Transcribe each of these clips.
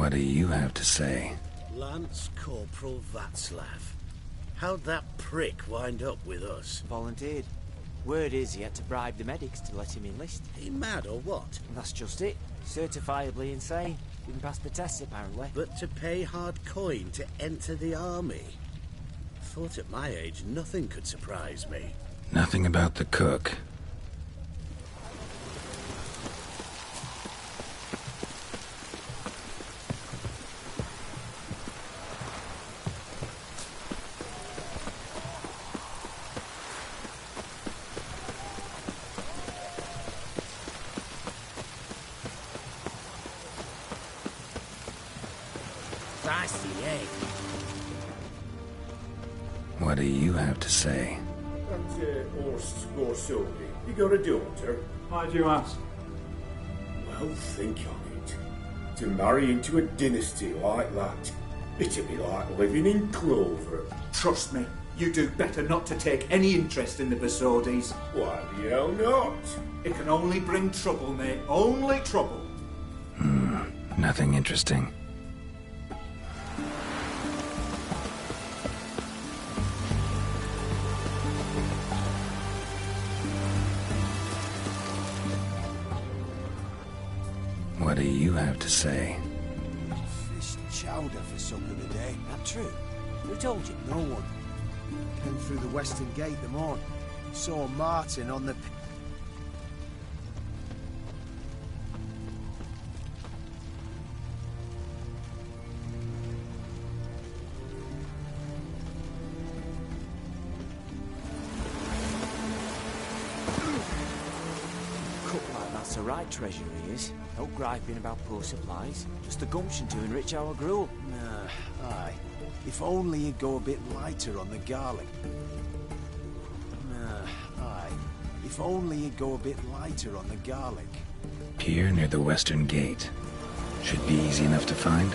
What do you have to say? Lance Corporal Václav. How'd that prick wind up with us? Volunteered. Word is he had to bribe the medics to let him enlist. He mad or what? That's just it. Certifiably insane. Didn't pass the tests, apparently. But to pay hard coin to enter the army? Thought at my age nothing could surprise me. Nothing about the cook. Dicey, eh? What do you have to say? That horse or Sylvie, you got a daughter? Why do you ask? Well, think on it. To marry into a dynasty like that, it'd be like living in clover. Trust me, you do better not to take any interest in the Besodis. Why the hell not? It can only bring trouble, mate. Only trouble. Nothing interesting. What do you have to say? Fish chowder for supper today. That true? Who told you? No one. Came through the western gate the morn. Saw Martin on the... Cook like that's the right treasure he is. No griping about poor supplies. Just the gumption to enrich our gruel. Nah, aye. If only you'd go a bit lighter on the garlic. Nah, aye. If only you'd go a bit lighter on the garlic. Pier near the western gate. Should be easy enough to find.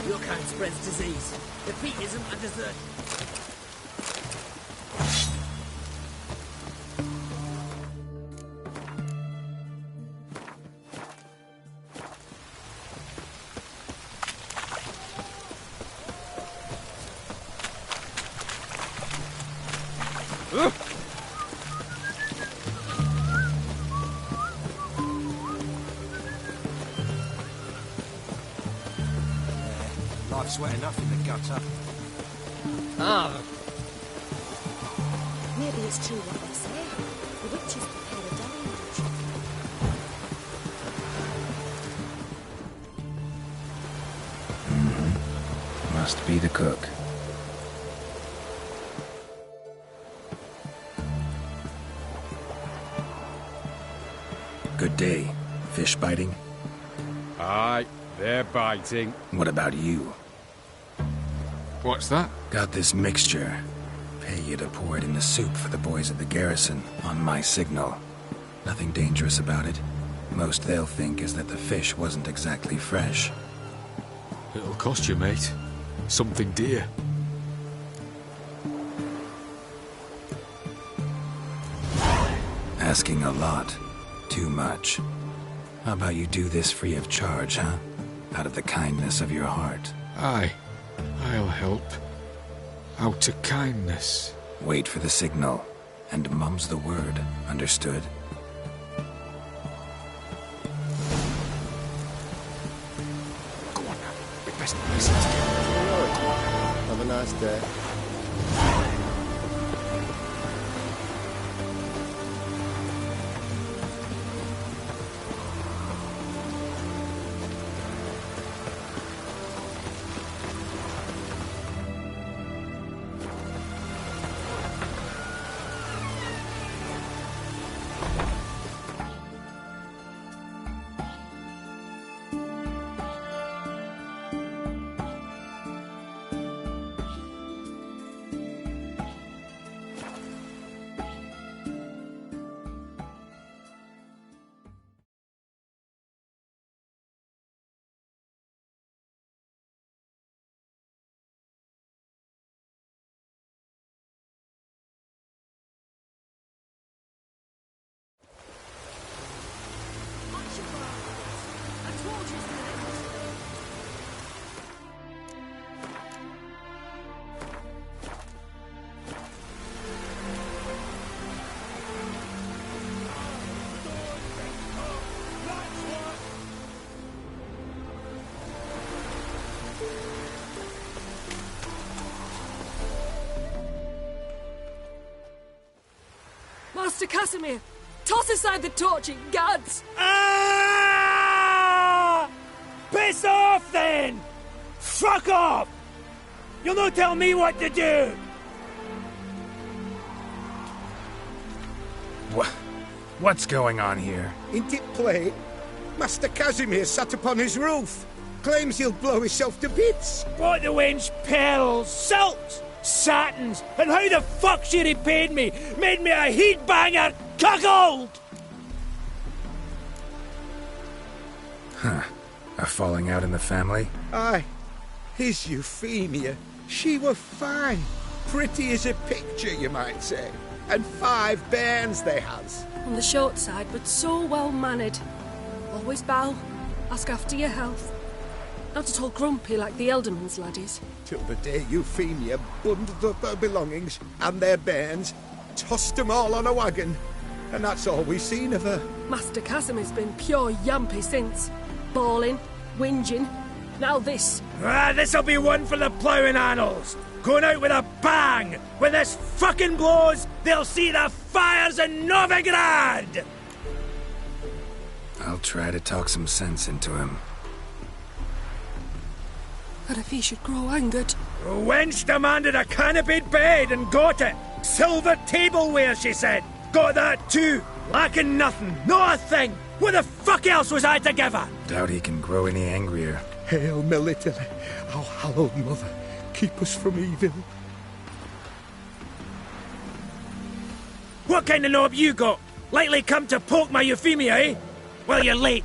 Your kind spreads disease. Defeatism and desert. Life's wet enough in the gutter. Ah, Maybe it's true what they say. The witches prepare a deluge. Must be the cook. Good day. Fish biting? Aye, they're biting. What about you? What's that? Got this mixture. Pay you to pour it in the soup for the boys at the garrison, on my signal. Nothing dangerous about it. Most they'll think is that the fish wasn't exactly fresh. It'll cost you, mate. Something dear. Asking a lot. Too much. How about you do this free of charge, huh? Out of the kindness of your heart. Aye, I'll help. Out of kindness. Wait for the signal, and mum's the word, understood? Go on now, we best listen. Have a nice day. Master Casimir, toss aside the torching gads. Ah! Piss off then! Fuck off! You'll not tell me what to do! What's going on here? Ain't it plain? Master Casimir sat upon his roof. Claims he'll blow himself to bits. What the wench pearls, silks, satins, and how the fuck she repaid me? Made me a heat-banger cuckold! Huh. A falling out in the family? Aye. His Euphemia. She were fine. Pretty as a picture, you might say. And 5 bairns they has. On the short side, but so well-mannered. Always bow, ask after your health. Not at all grumpy like the Elderman's laddies. Till the day Euphemia bundled up her belongings and their bairns, tossed them all on a wagon. And that's all we've seen of her. Master Casimir's been pure yampy since. Bawling, whinging, now this. Ah, this'll be one for the ploughing annals. Going out with a bang! When this fucking blows, they'll see the fires in Novigrad! I'll try to talk some sense into him. But if he should grow angered... The wench demanded a canopied bed and got it. Silver tableware, she said. Got that too. Lacking nothing, not a thing. What the fuck else was I to give her? Doubt he can grow any angrier. Hail Melitele, our hallowed mother. Keep us from evil. What kind of knob you got? Likely come to poke my Euphemia, eh? Well, you're late.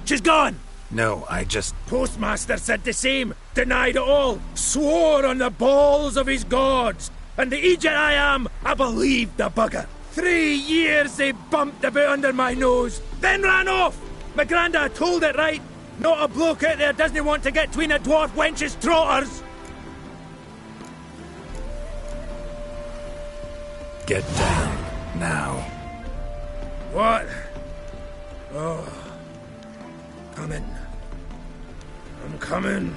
She's gone. No, I just... Postmaster said the same. Denied it all. Swore on the balls of his gods. And the Egypt I am, I believed the bugger. 3 years they bumped about under my nose. Then ran off. My granda told it right. Not a bloke out there doesn't want to get between a dwarf wench's trotters. Get down. Now. What? Oh. Coming. I'm coming.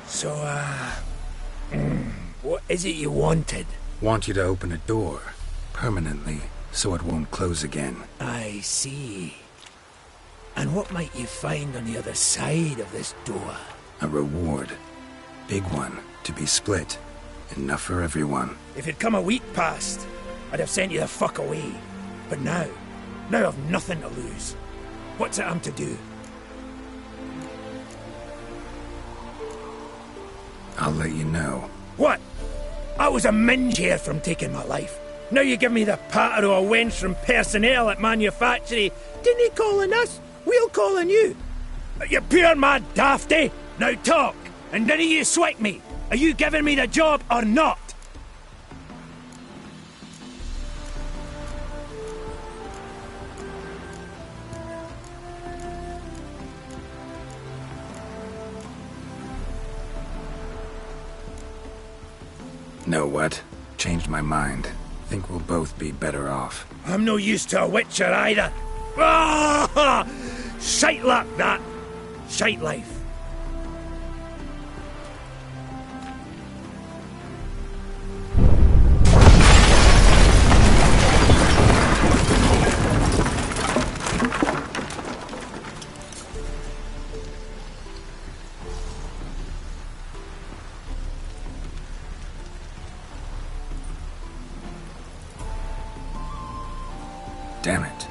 So, what is it you wanted? Want you to open a door. Permanently, so it won't close again. I see. And what might you find on the other side of this door? A reward. Big one, to be split. Enough for everyone. If it'd come a week past, I'd have sent you the fuck away. But now I've nothing to lose. What's it I'm to do? I'll let you know. What? I was a minge here from taking my life. Now you give me the patter of a wench from personnel at manufactory. Didn't he calling us? We'll call on you. You pure mad dafty. Now talk, and none of you swipe me. Are you giving me the job or not? Know what? Changed my mind. Think we'll both be better off. I'm no use to a witcher either. Ah! Shite luck, that. Shite life. Damn it.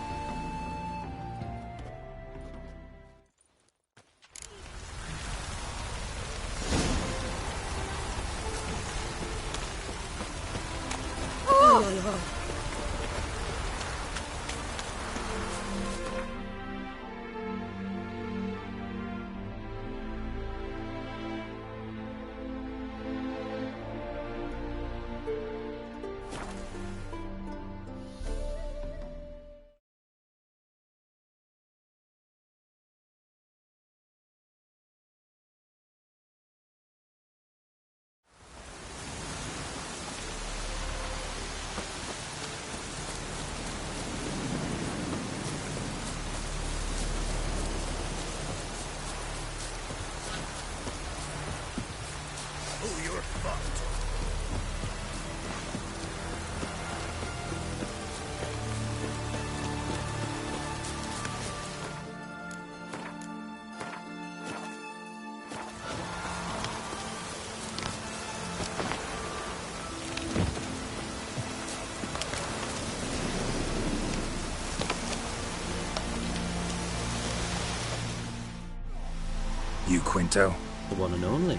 You Quinto? The one and only.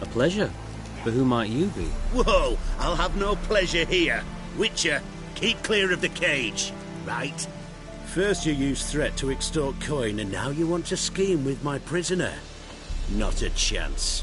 A pleasure. But who might you be? Whoa! I'll have no pleasure here. Witcher, keep clear of the cage, right? First you used threat to extort coin, and now you want to scheme with my prisoner. Not a chance.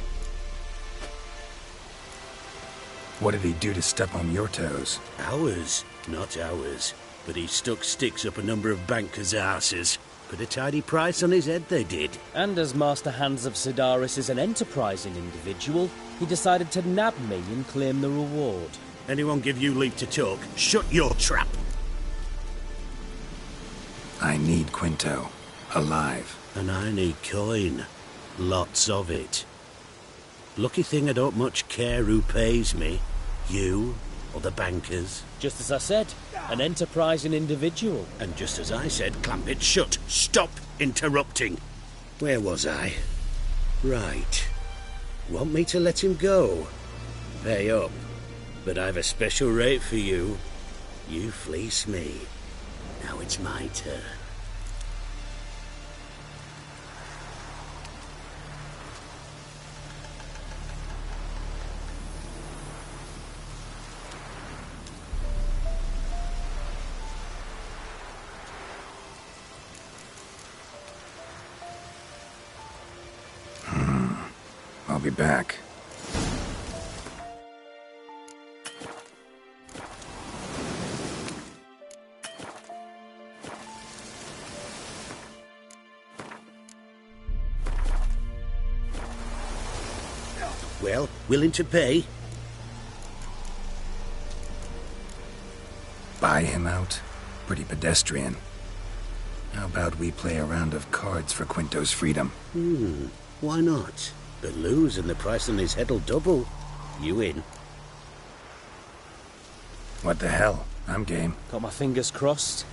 What did he do to step on your toes? Ours, not ours. But he stuck sticks up a number of bankers' arses. Put a tidy price on his head, they did. And as Master Hans of Sidaris is an enterprising individual, he decided to nab me and claim the reward. Anyone give you leave to talk? Shut your trap! I need Quinto. Alive. And I need coin. Lots of it. Lucky thing I don't much care who pays me. You or the bankers. Just as I said, an enterprising individual. And just as I said, clamp it shut. Stop interrupting. Where was I? Right. Want me to let him go? Pay up. But I've a special rate for you. You fleece me. Now it's my turn. I'll be back. Well, willing to pay? Buy him out? Pretty pedestrian. How about we play a round of cards for Quinto's freedom? Why not? But lose and the price on his head'll double. You in? What the hell? I'm game. Got my fingers crossed.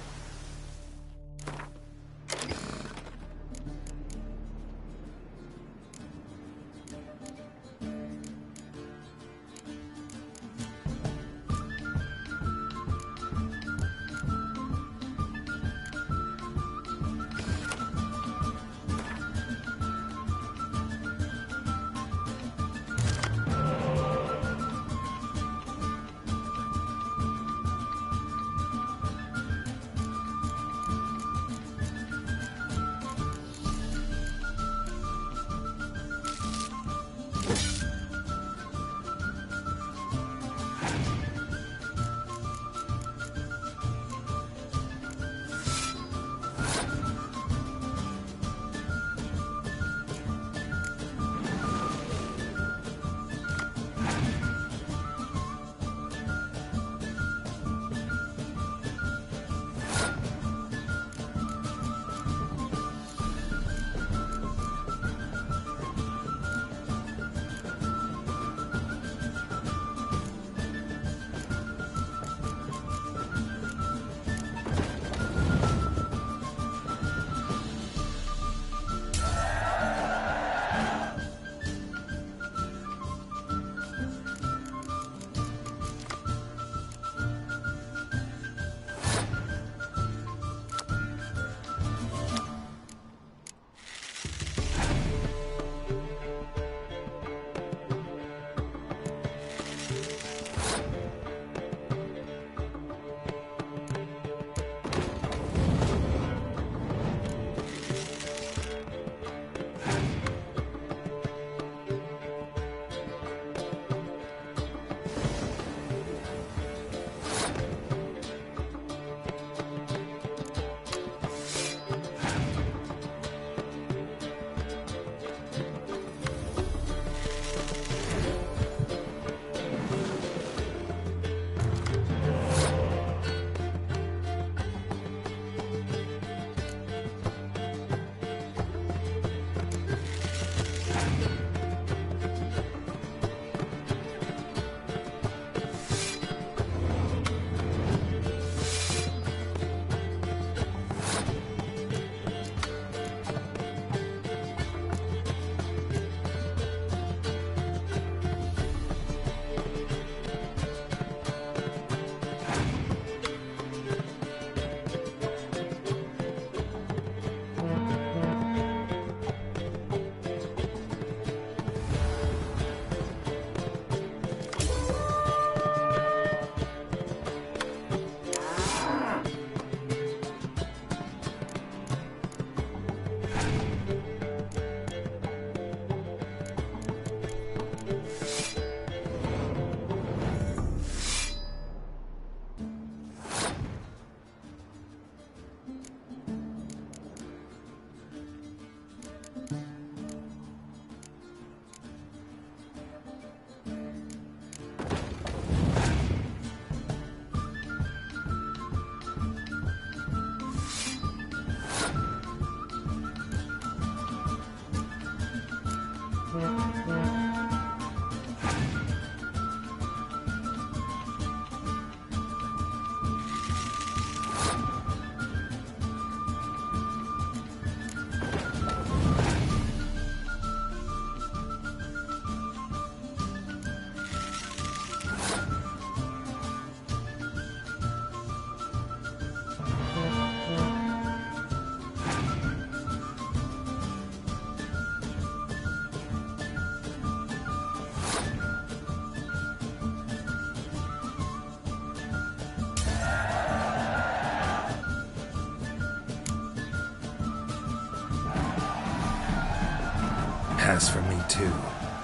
pass for me, too.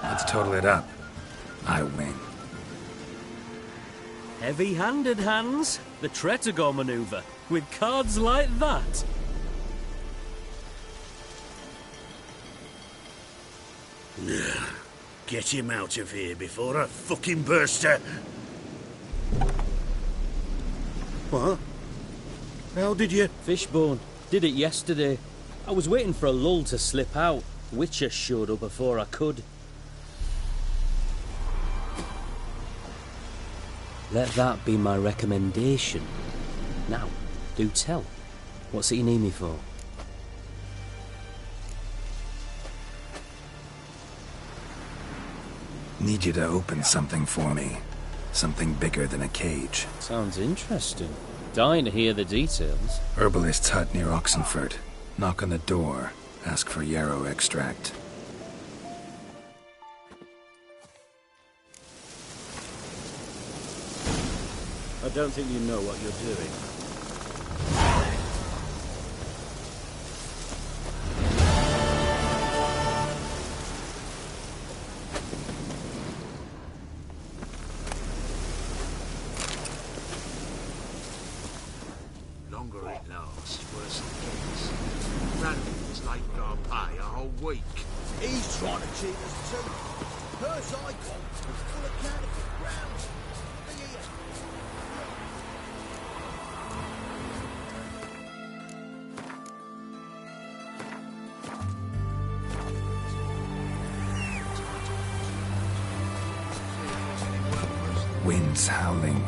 Let's total it up. I win. Heavy-handed, Hans. The Tretogor maneuver. With cards like that. Get him out of here before I fucking burst her. What? How did you... Fishbone. Did it yesterday. I was waiting for a lull to slip out. Witcher showed up before I could. Let that be my recommendation. Now, do tell. What's it you need me for? Need you to open something for me. Something bigger than a cage. Sounds interesting. Dying to hear the details. Herbalist's hut near Oxenford. Knock on the door. Ask for yarrow extract. I don't think you know what you're doing. Longer it lasts, worse it gets. Randy's late our pay a whole week. He's trying to cheat us too. Hers I got was full of counterfeit grounds. Look here. Wind's howling.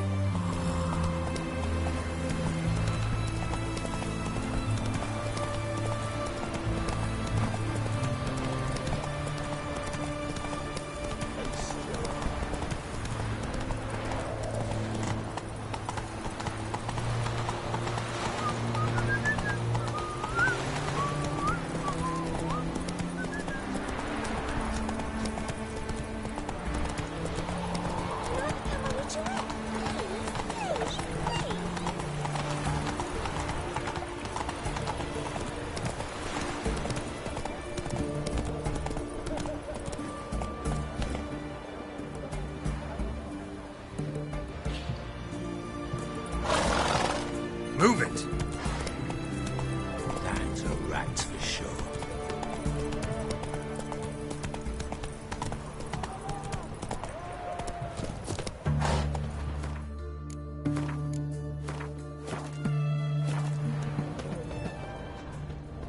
Move it! That's a rat for sure.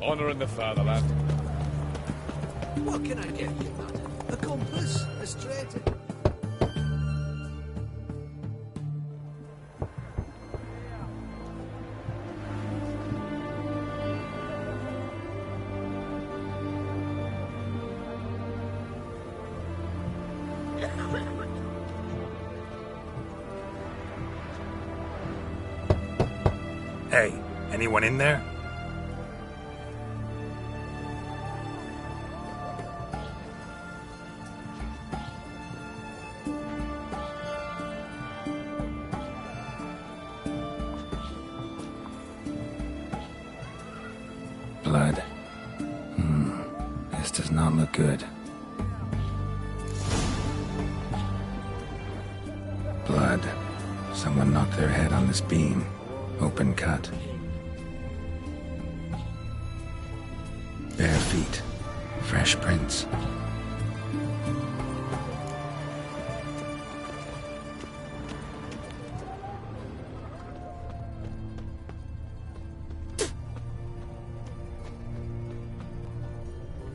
Honour in the fatherland. What can I get you, lad? A compass? A straight? Hey, anyone in there? Blood. This does not look good. Blood. Someone knocked their head on this beam. Open cut. Bare feet. Fresh prints.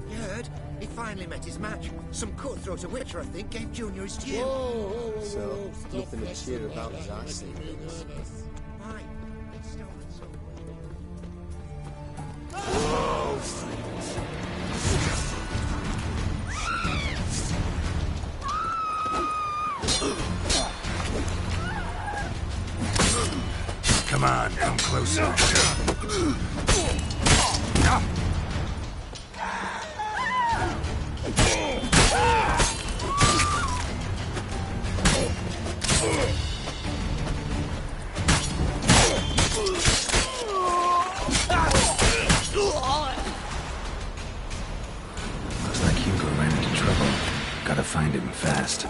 You heard? He finally met his match. Some cutthroat Witcher, I think, gave Junior his due. So, nothing to cheer about as I see it. Why? It's stolen so Come on, come closer. Looks like Hugo ran fast.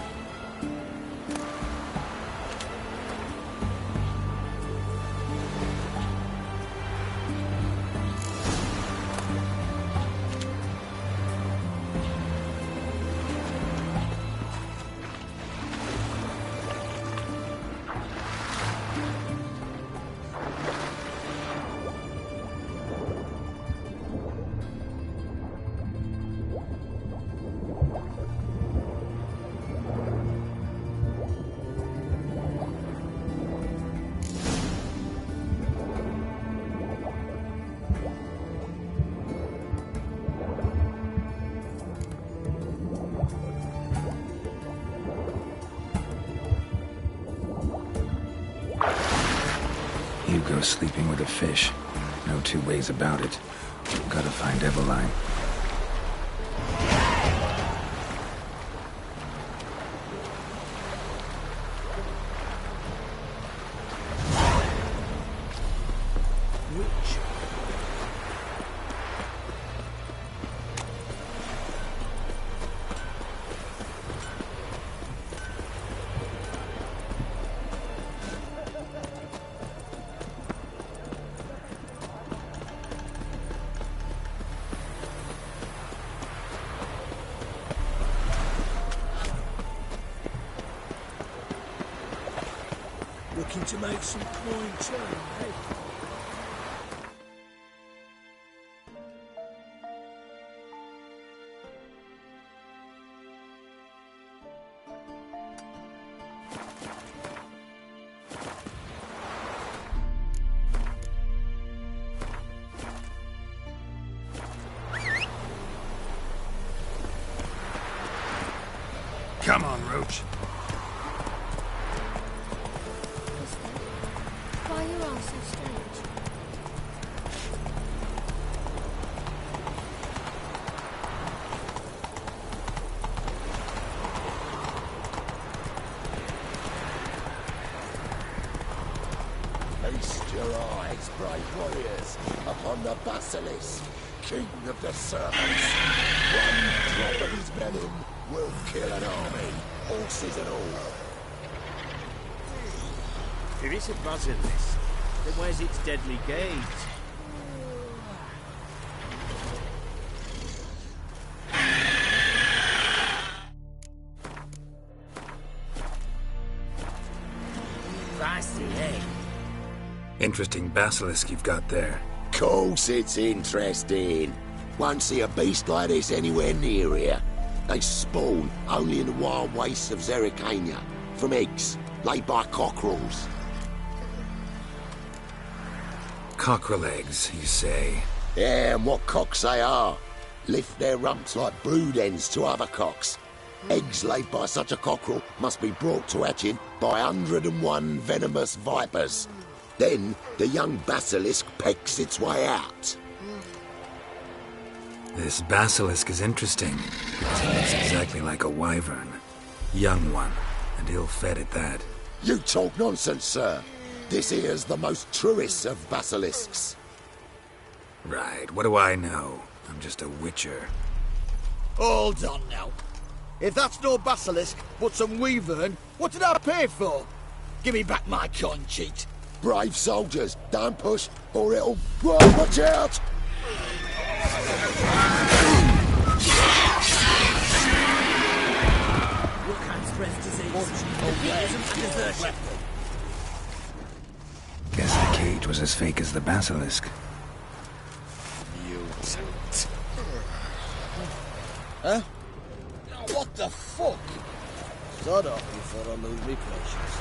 Hugo's sleeping with a fish. No two ways about it. Gotta find Eveline. Looking to make some coin turn, eh? Come on, Roach. Why are you all so strange? Feast your eyes, brave warriors, upon the Basilisk, king of the serpents. One drop of his venom will kill an army, horses and all. If it's a basilisk, then where's its deadly gate? Interesting basilisk you've got there. Course it's interesting. Won't see a beast like this anywhere near here. They spawn only in the wild wastes of Zerrikania, from eggs laid by cockerels. Cockerel eggs, you say? Yeah, and what cocks they are. Lift their rumps like brood hens to other cocks. Eggs laid by such a cockerel must be brought to hatching by 101 venomous vipers. Then the young basilisk pecks its way out. This basilisk is interesting. It's exactly like a wyvern. Young one, and ill-fed at that. You talk nonsense, sir. This here's the most truest of basilisks. Right, what do I know? I'm just a witcher. Hold on now. If that's no basilisk, but some wyvern, what did I pay for? Give me back my coin, cheat. Brave soldiers, don't push, or it'll... Whoa, watch out! What kind of spreads disease? Guess the cage was as fake as the basilisk. Mutant. Huh? What the fuck? Sod off before I lose me patience.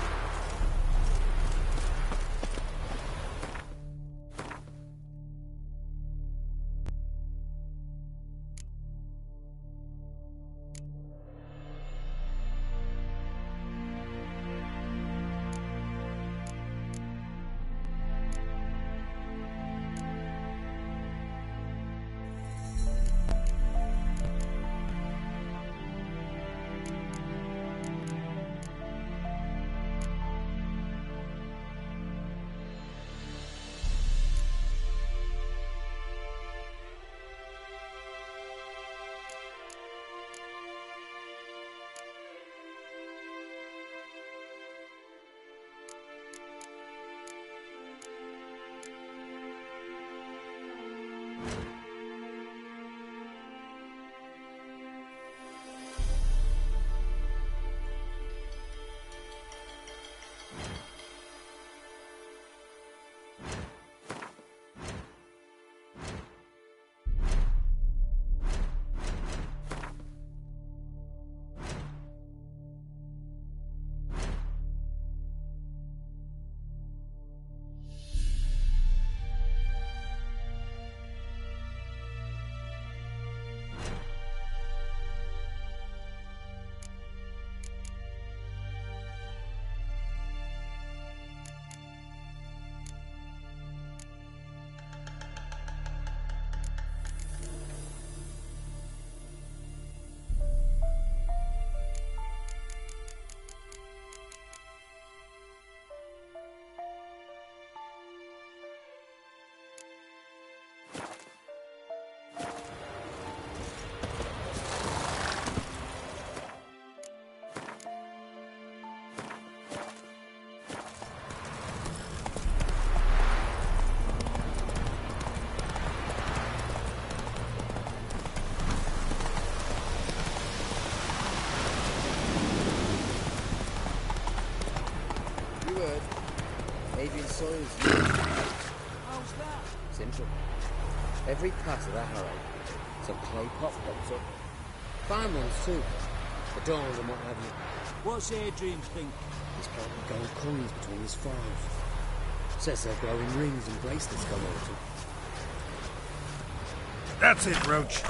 How's that? Central. Every pass of that harrow, some clay pot pops up. Fine ones too. The dawns and what have you. What's Adrian think? He's counting gold coins between his files. Says they're growing rings and bracelets come out of. That's it, Roach.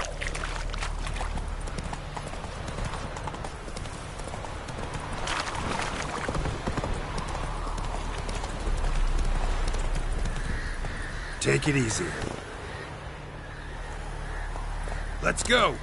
Take it easy. Let's go.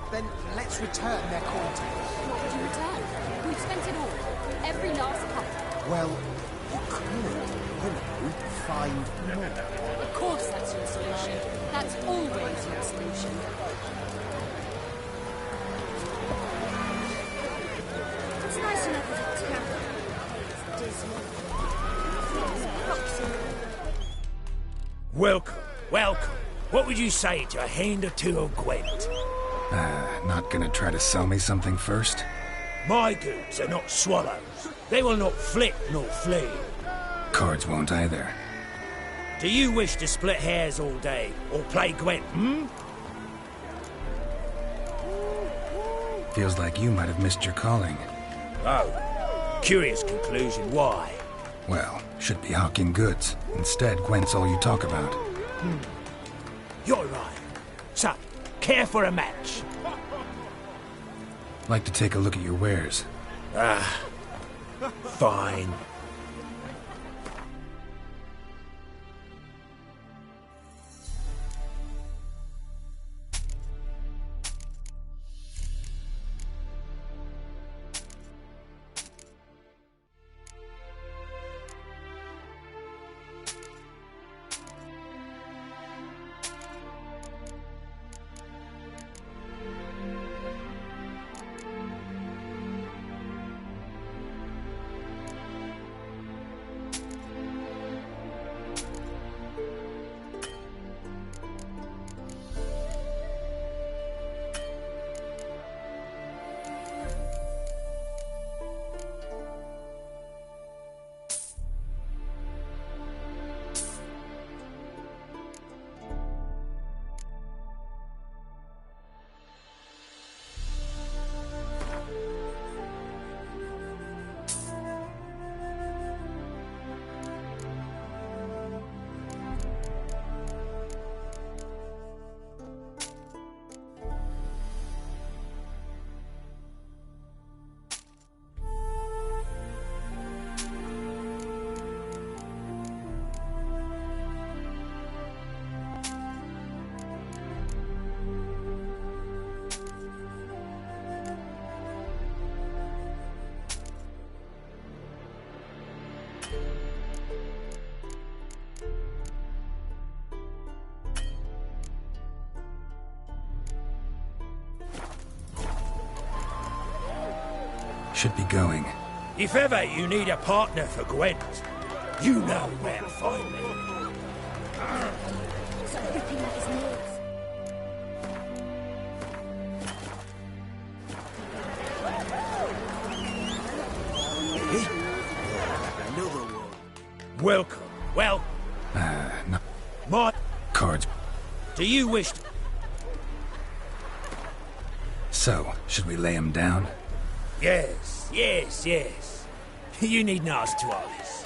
Then let's return their contents. What would you return? We've spent it all. Every last penny. Well, you could, find more. Of course that's your solution. That's always your solution. It's nice to know that the town is dismal. Welcome, welcome. What would you say to a hand or two of Gwent? Not gonna try to sell me something first? My goods are not swallows. They will not flit nor flee. Cards won't either. Do you wish to split hairs all day, or play Gwent, Feels like you might have missed your calling. Oh, curious conclusion. Why? Well, should be hawking goods. Instead, Gwent's all you talk about. You're right. So, care for a match? Like to take a look at your wares. Fine. should be going. If ever you need a partner for Gwent, you know where to find me. Stop ripping at his nails. Another one. Welcome. Well, No. my... Cards. Do you wish to... So, should we lay him down? Yes, yes, yes. You needn't ask twice.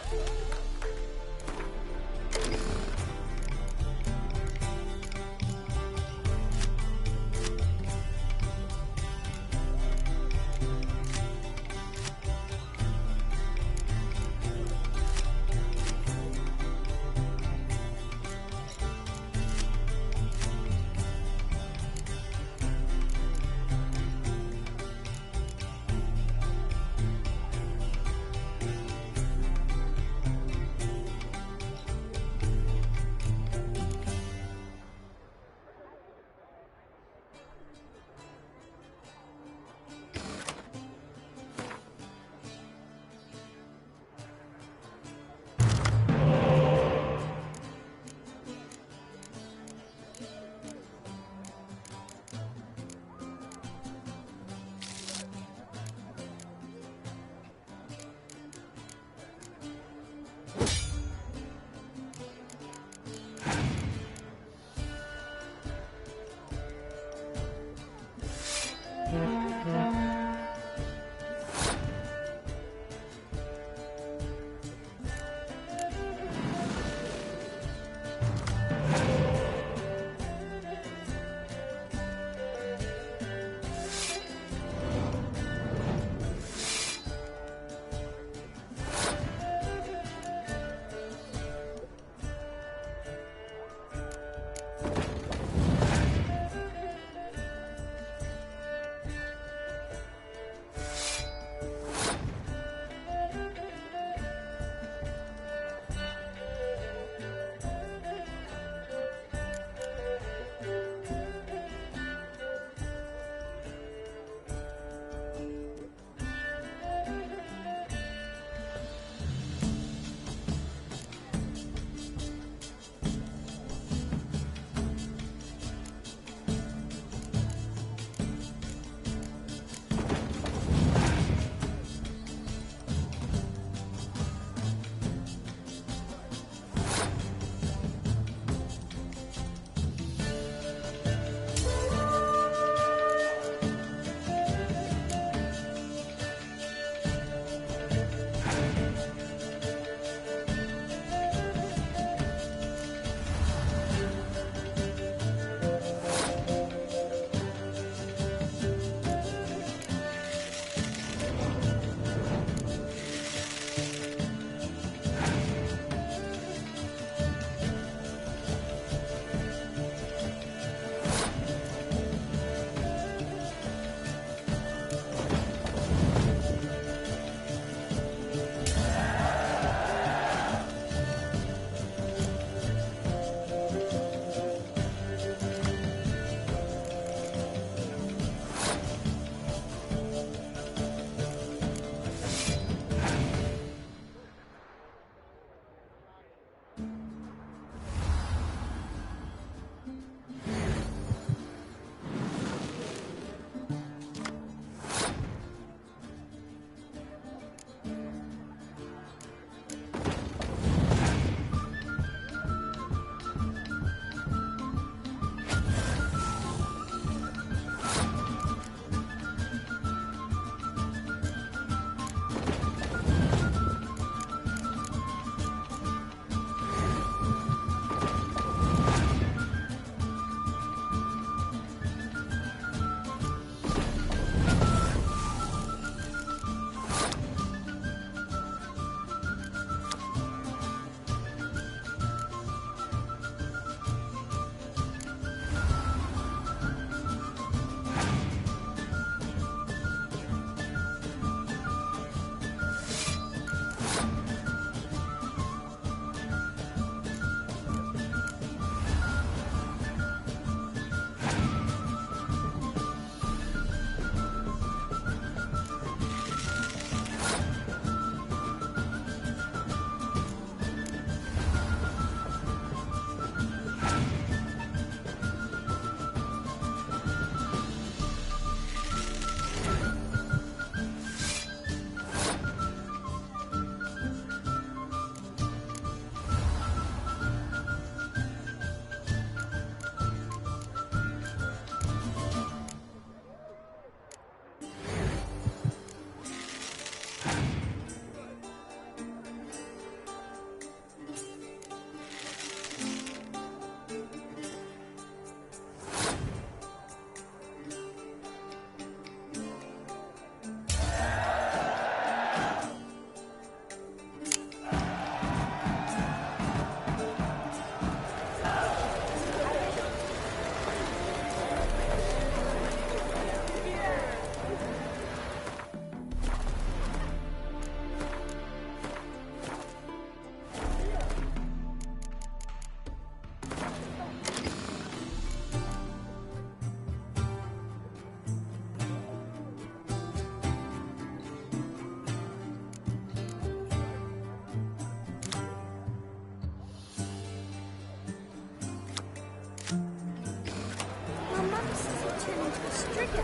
I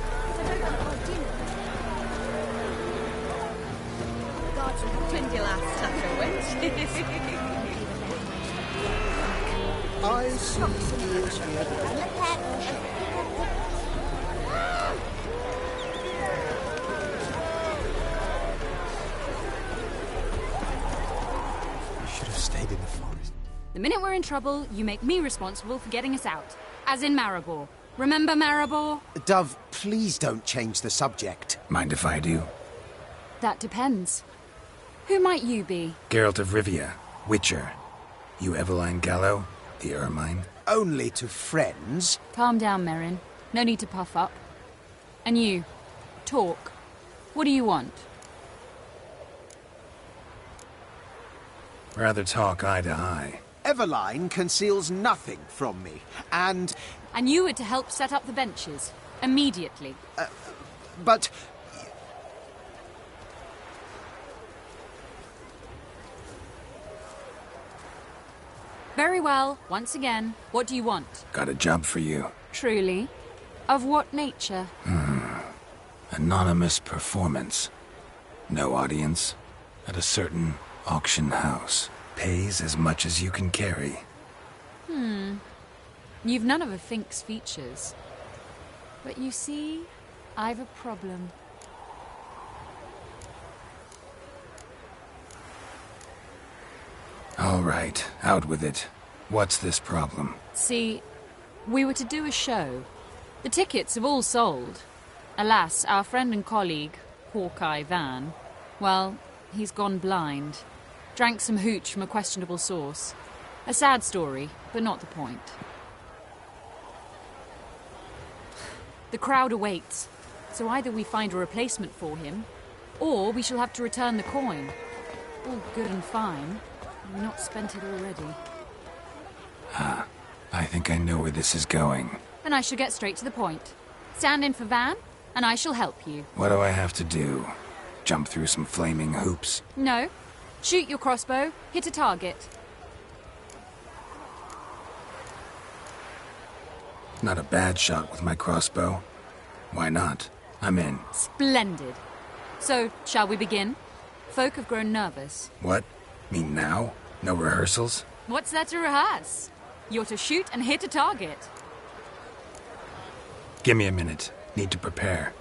see We should have stayed in the forest. The minute we're in trouble, you make me responsible for getting us out. As in Maribor. Remember Maribor? Dove, please don't change the subject. Mind if I do? That depends. Who might you be? Geralt of Rivia, Witcher. You Eveline Gallo, the Ermine? Only to friends. Calm down, Merrin. No need to puff up. And you, talk. What do you want? Rather talk eye to eye. Eveline conceals nothing from me, and... And you were to help set up the benches. Immediately. But... Very well. Once again, what do you want? Got a job for you. Truly? Of what nature? Anonymous performance. No audience. At a certain auction house. Pays as much as you can carry. You've none of a Fink's features. But you see, I've a problem. All right, out with it. What's this problem? See, we were to do a show. The tickets have all sold. Alas, our friend and colleague, Hawkeye Van, well, he's gone blind. Drank some hooch from a questionable source. A sad story, but not the point. The crowd awaits, so either we find a replacement for him, or we shall have to return the coin. All good and fine. We've not spent it already. I think I know where this is going. Then I shall get straight to the point. Stand in for Van, and I shall help you. What do I have to do? Jump through some flaming hoops? No. Shoot your crossbow, hit a target. Not a bad shot with my crossbow. Why not? I'm in. Splendid. So, shall we begin? Folk have grown nervous. What? Mean now? No rehearsals? What's there to rehearse? You're to shoot and hit a target. Give me a minute. Need to prepare.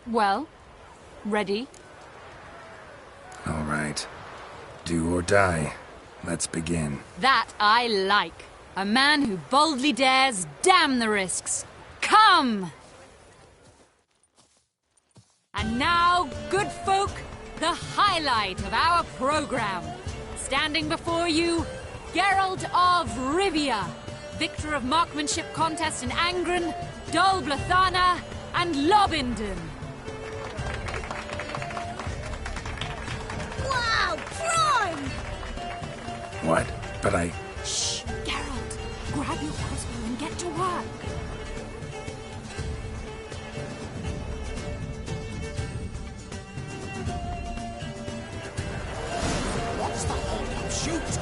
Well, ready? All right. Do or die. Let's begin. That I like. A man who boldly dares, damn the risks. Come! And now, good folk, the highlight of our program. Standing before you, Geralt of Rivia, victor of marksmanship contests in Angren, Dol Blathana, and Lobindon. Wow, prime! What? But I... Shh, Geralt. Grab your crossbow and get to work. What's the hold-up? Shoot!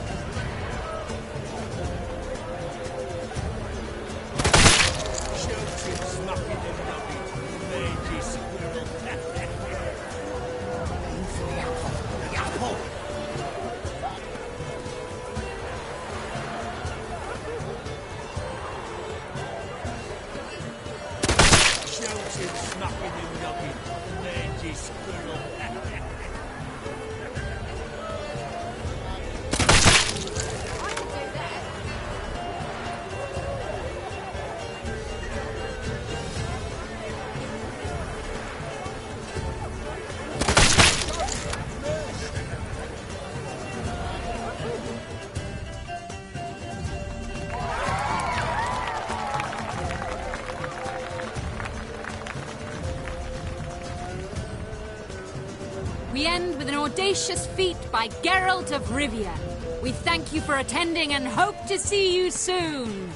We end with an audacious feat by Geralt of Rivia. We thank you for attending and hope to see you soon.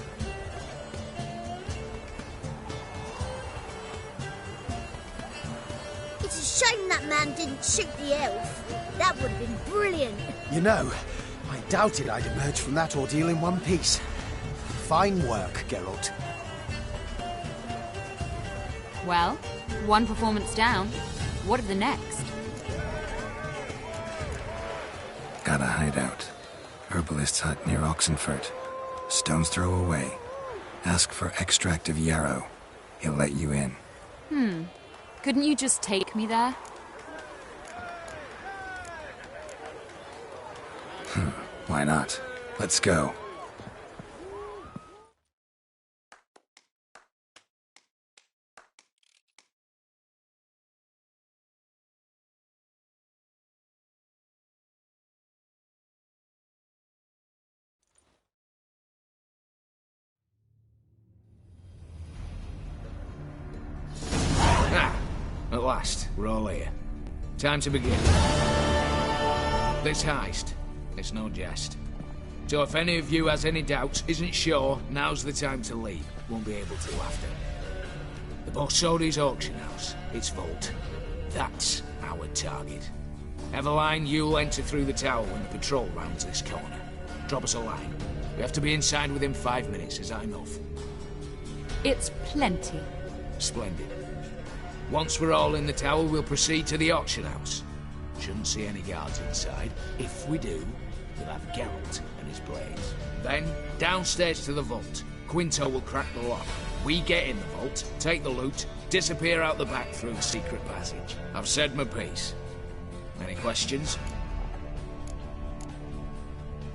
It's a shame that man didn't shoot the elf. That would have been brilliant. You know, I doubted I'd emerge from that ordeal in one piece. Fine work, Geralt. Well, one performance down. What of the next? Got a hideout. Herbalist's hut near Oxenfurt. Stone's throw away. Ask for extract of yarrow. He'll let you in. Couldn't you just take me there? Why not? Let's go. At last, we're all here. Time to begin. This heist, it's no jest. So if any of you has any doubts, isn't sure, now's the time to leave. Won't be able to after. The Borsodi's auction house, its vault. That's our target. Eveline, you'll enter through the tower when the patrol rounds this corner. Drop us a line. We have to be inside within 5 minutes, is that enough? It's plenty. Splendid. Once we're all in the tower, we'll proceed to the auction house. Shouldn't see any guards inside. If we do, we'll have Geralt and his blades. Then, downstairs to the vault. Quinto will crack the lock. We get in the vault, take the loot, disappear out the back through the secret passage. I've said my piece. Any questions?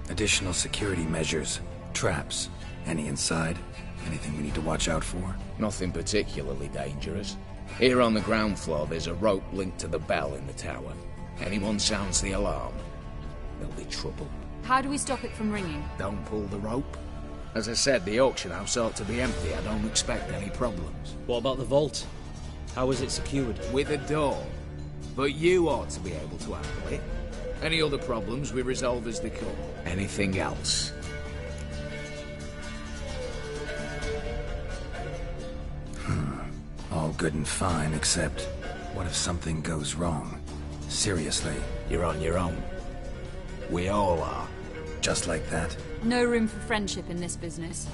Additional security measures. Traps. Any inside? Anything we need to watch out for? Nothing particularly dangerous. Here on the ground floor, there's a rope linked to the bell in the tower. Anyone sounds the alarm, there'll be trouble. How do we stop it from ringing? Don't pull the rope. As I said, the auction house ought to be empty. I don't expect any problems. What about the vault? How is it secured? With a door. But you ought to be able to handle it. Any other problems we resolve as they come. Anything else? All good and fine, except what if something goes wrong? Seriously. You're on your own. We all are. Just like that? No room for friendship in this business.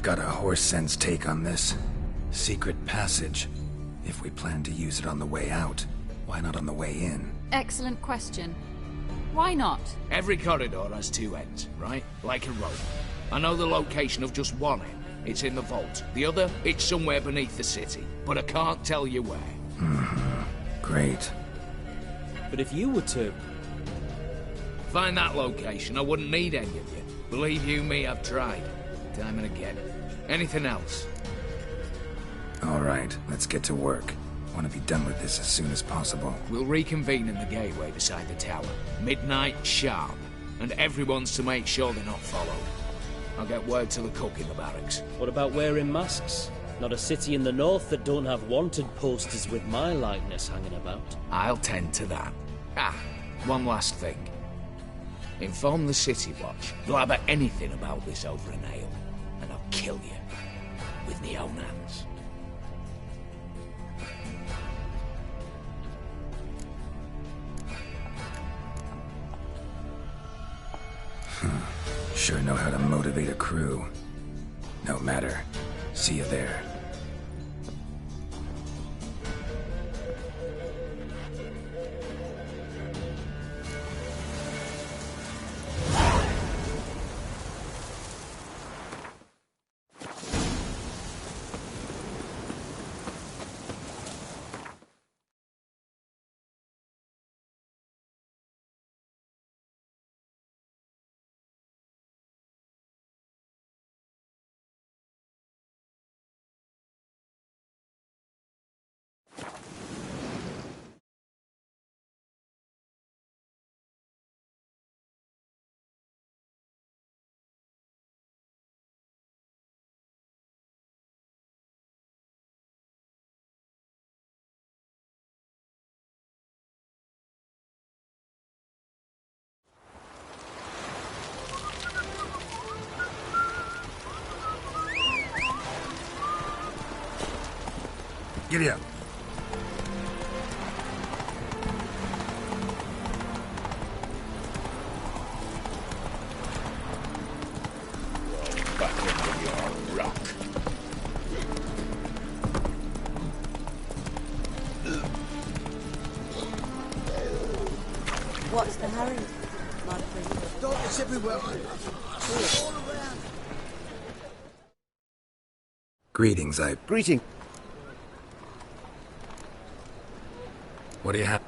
Got a horse sense take on this. Secret passage. If we plan to use it on the way out, why not on the way in? Excellent question. Why not? Every corridor has two ends, right? Like a rope. I know the location of just one end. It's in the vault. The other, it's somewhere beneath the city. But I can't tell you where. Great. But if you were to... find that location, I wouldn't need any of you. Believe you me, I've tried. Time and again. Anything else? All right, let's get to work. Want to be done with this as soon as possible. We'll reconvene in the gateway beside the tower. Midnight sharp. And everyone's to make sure they're not followed. I'll get word to the cook in the barracks. What about wearing masks? Not a city in the north that don't have wanted posters with my likeness hanging about. I'll tend to that. One last thing. Inform the City Watch. Blabber anything about this over an ale, and I'll kill you. With my own hands. Sure know how to motivate a crew. No matter. See you there. Giddy up. Back into your rock. What's the hurry, my friend? Darkness everywhere. Greetings, Greeting. What do you have?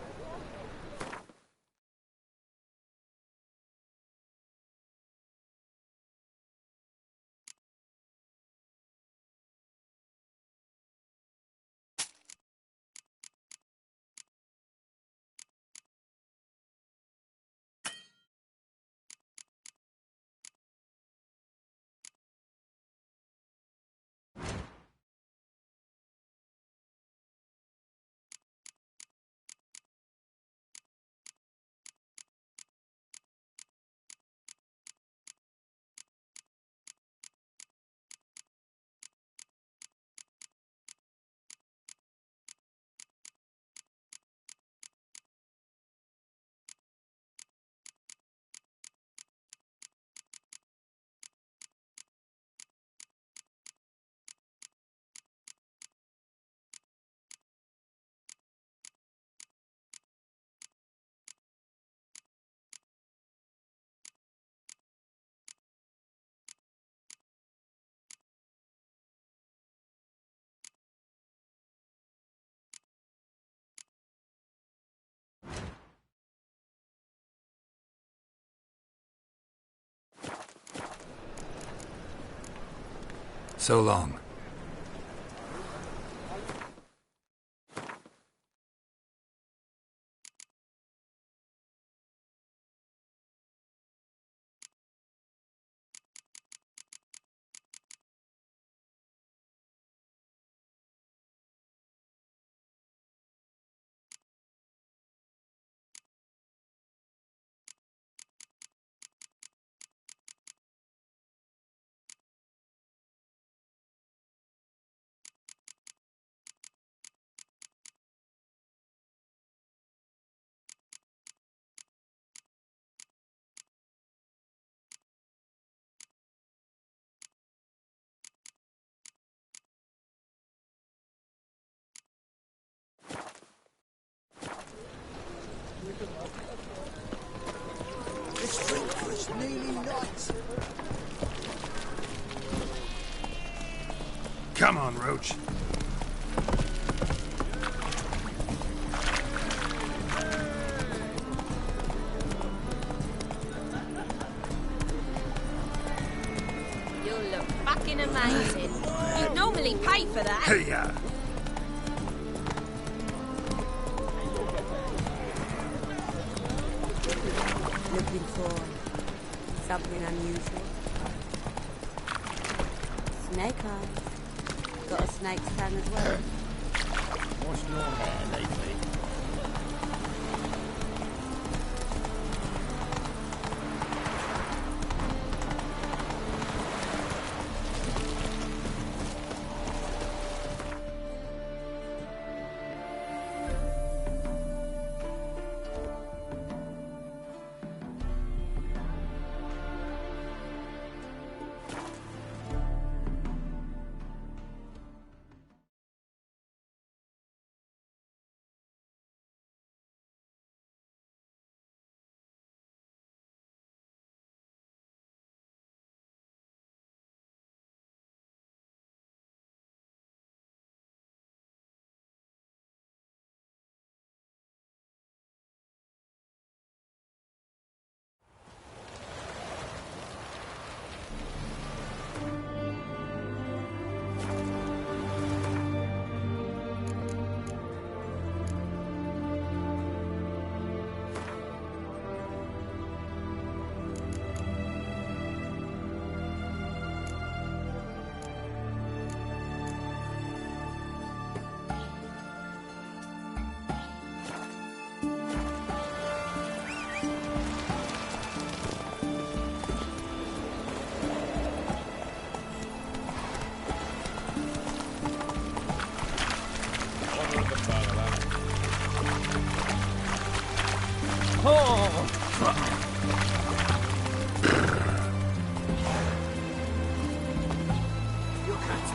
So long. This drink was nearly nuts. Come on, Roach. You look fucking amazing. You'd normally pay for that. Hey-ya! Looking for something unusual. Snake eyes. Got a snake's tongue as well. What's your hair lately?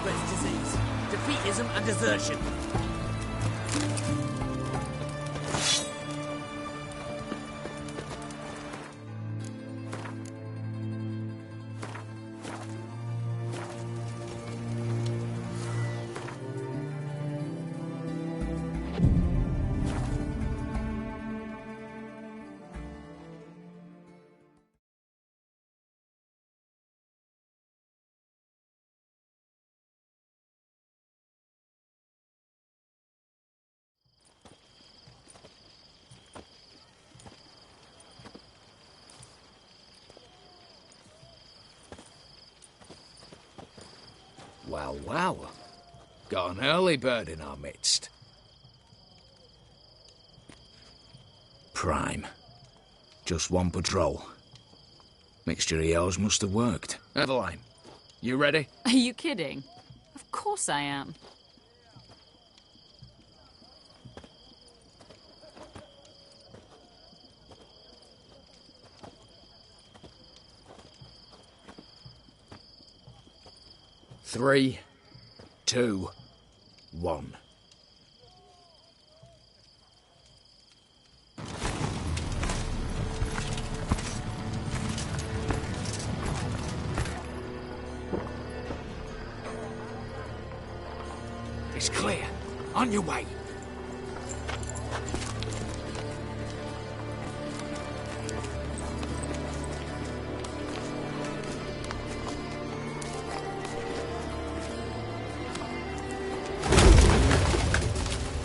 spreads disease, defeatism and desertion. Well, well. Got an early bird in our midst. Prime. Just one patrol. Mixture of yours must have worked. Eveline, you ready? Are you kidding? Of course I am. Three, 2, 1. It's clear. On your way.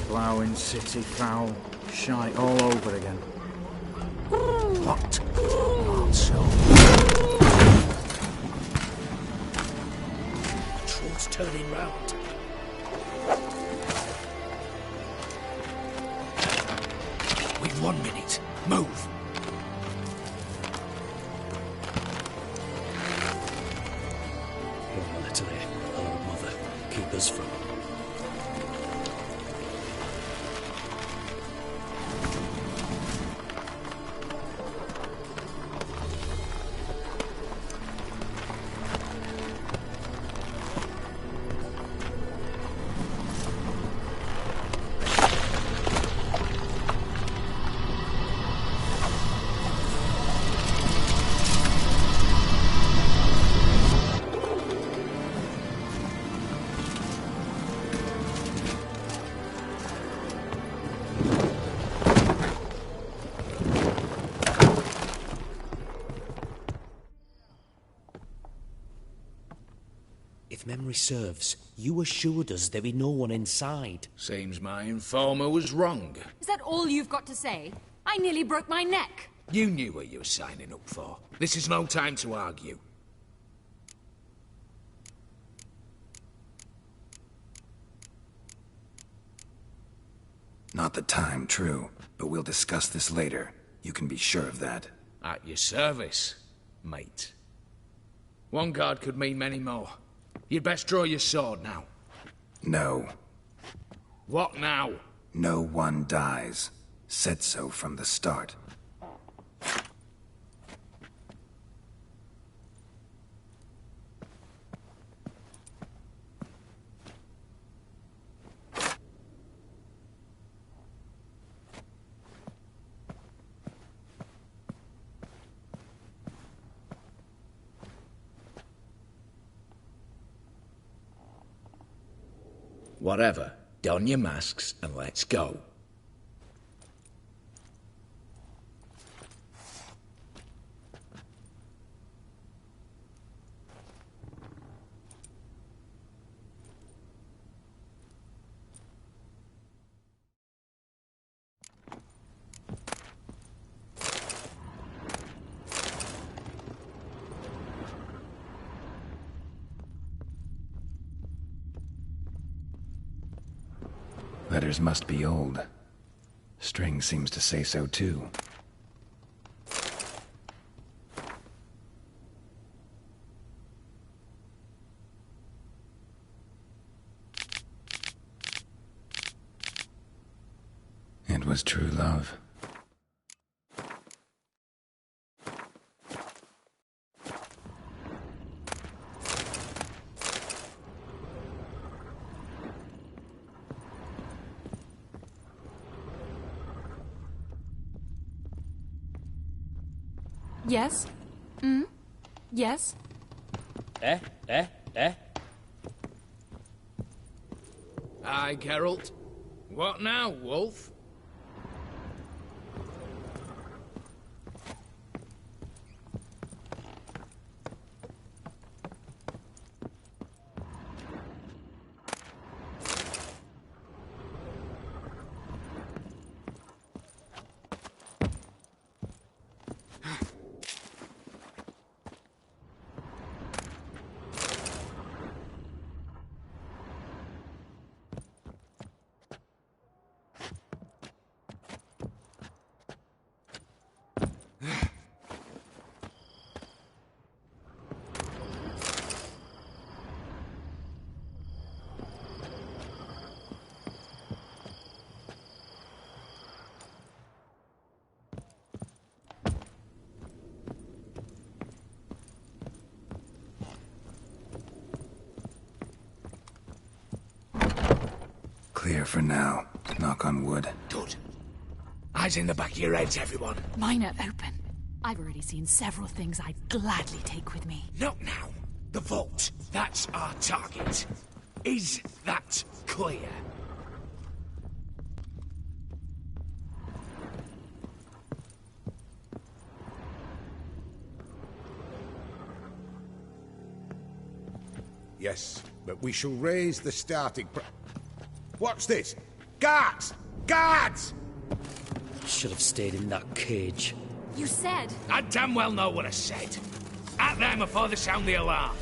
Ploughing city foul, shite all over again. What? Not so. Troll's turning round. We've 1 minute. Move. One letter there. Old mother. Keep us from. If memory serves, you assured us there be no one inside. Seems my informer was wrong. Is that all you've got to say? I nearly broke my neck. You knew what you were signing up for. This is no time to argue. Not the time, true. But we'll discuss this later. You can be sure of that. At your service, mate. One guard could mean many more. You'd best draw your sword now. No. What now? No one dies. Said so from the start. Whatever. Don your masks and let's go. Letters must be old. String seems to say so too. It was true love. Yes? Yes? Eh? Aye, Geralt. What now, Wolf? Clear for now. Knock on wood. Good. Eyes in the back of your heads, everyone. Mine are open. I've already seen several things I'd gladly take with me. Not now. The vault. That's our target. Is that clear? Yes, but we shall raise the starting What's this? Guards! Guards! Should have stayed in that cage. You said... I damn well know what I said. At them before they sound the alarm.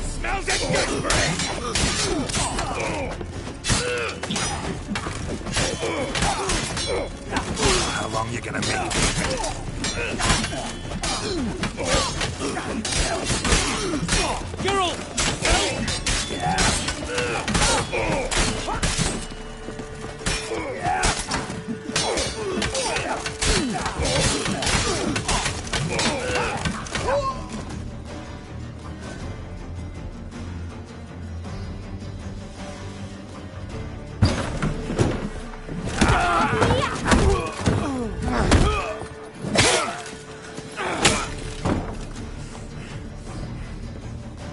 Smells it How long you gonna make? Geralt!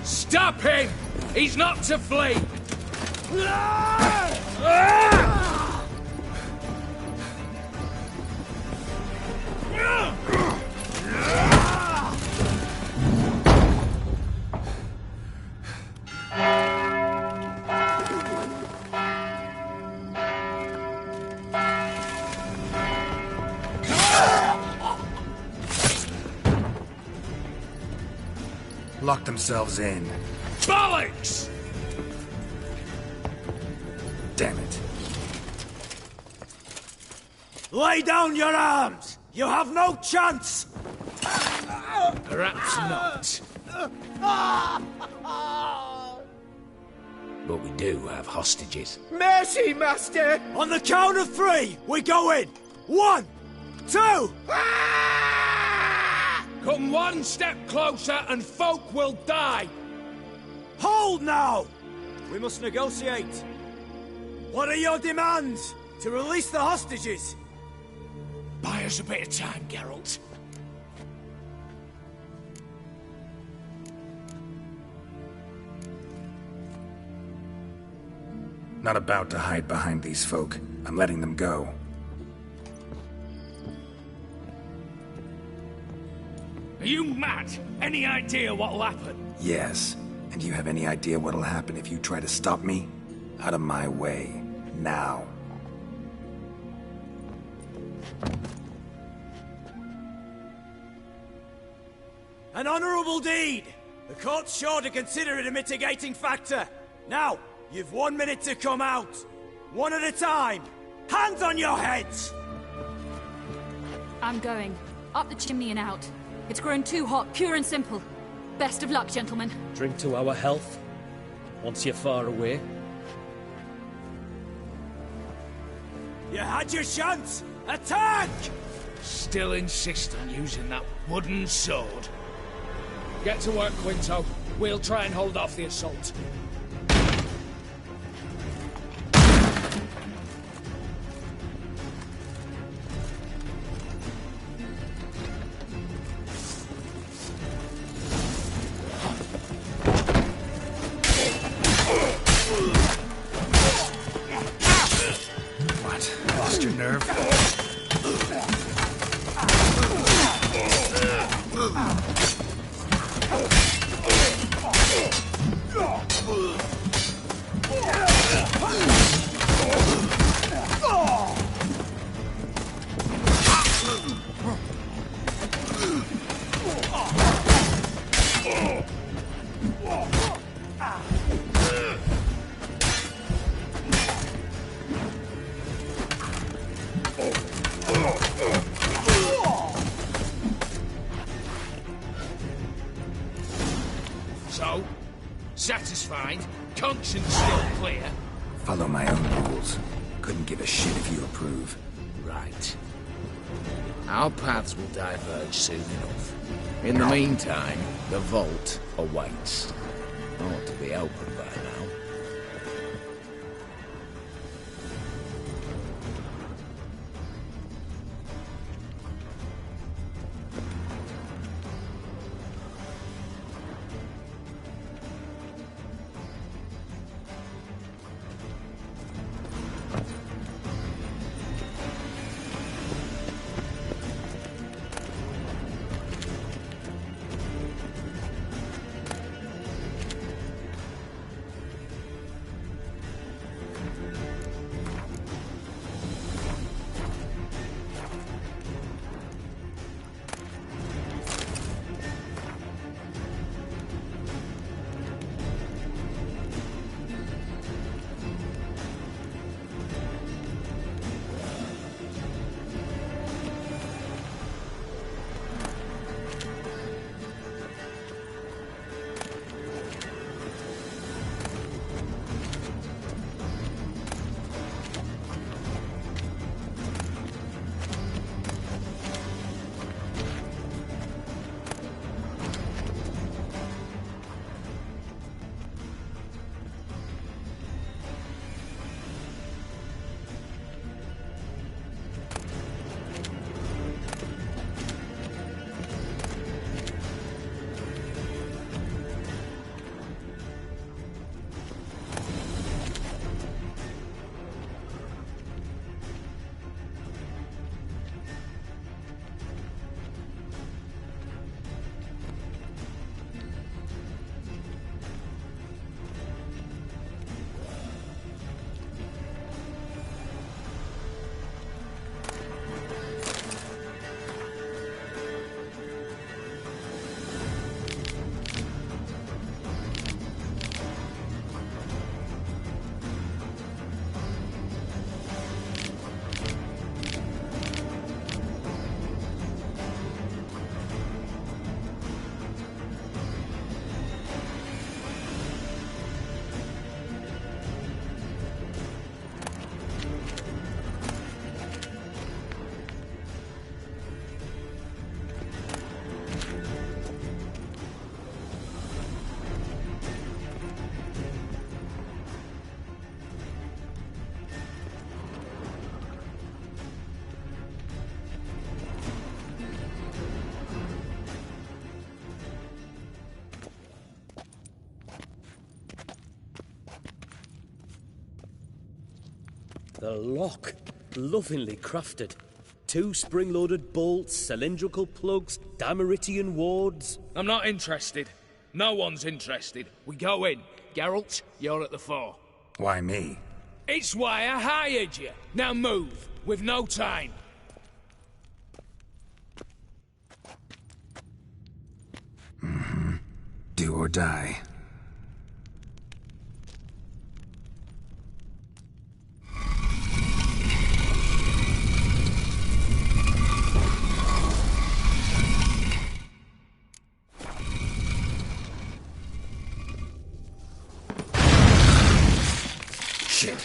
Stop him! He's not to flee! Lock themselves in. Bollocks! Damn it. Lay down your arms! You have no chance! Perhaps not. But we do have hostages. Mercy, Master! On the count of 3, we go in! 1, 2... Come one step closer and folk will die! Hold now! We must negotiate. What are your demands? To release the hostages? Buy us a bit of time, Geralt. Not about to hide behind these folk. I'm letting them go. Are you mad? Any idea what'll happen? Yes. And you have any idea what'll happen if you try to stop me? Out of my way. Now. An honourable deed! The court's sure to consider it a mitigating factor. Now, you've 1 minute to come out. One at a time. Hands on your heads! I'm going. Up the chimney and out. It's grown too hot, pure and simple. Best of luck, gentlemen. Drink to our health. Once you're far away. You had your chance! Attack! Still insist on using that wooden sword. Get to work, Quinto. We'll try and hold off the assault. nerve? So, satisfied? Conscience still clear? Follow my own rules. Couldn't give a shit if you approve. Right. Our paths will diverge soon enough. In the meantime, the vault awaits. Ought to be open by now. The lock. Lovingly crafted. 2 spring-loaded bolts, cylindrical plugs, Dameritian wards. I'm not interested. No one's interested. We go in. Geralt, you're at the fore. Why me? It's why I hired you. Now move. We've no time. Do or die. Shit.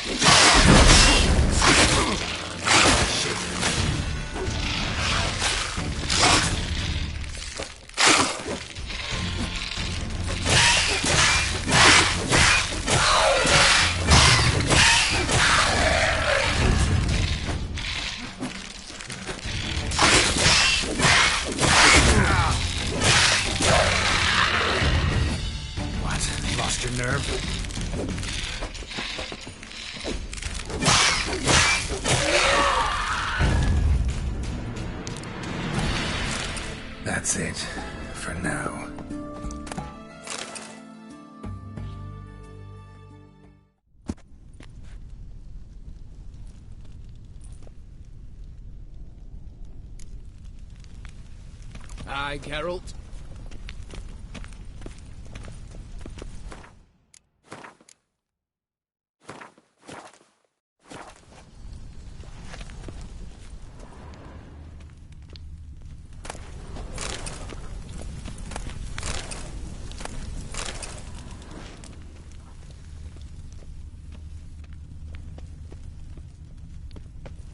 What? Lost your nerve? That's it, for now. Aye, Geralt.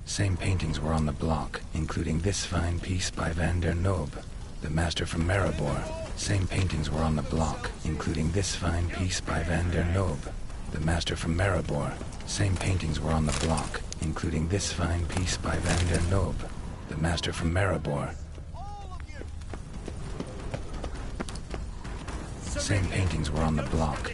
Same paintings were on the block, including this fine piece by Van der Noob, the master from Maribor. Same paintings were on the block, including this fine piece by Van der Noob, the master from Maribor. Same paintings were on the block, including this fine piece by Van der Noob, the master from Maribor. Same paintings were on the block.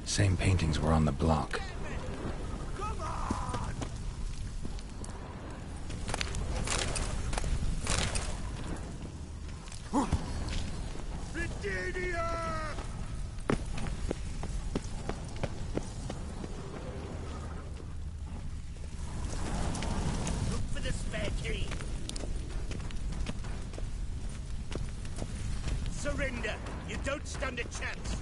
Same paintings were on the block. Look for the spare key. Surrender. You don't stand a chance.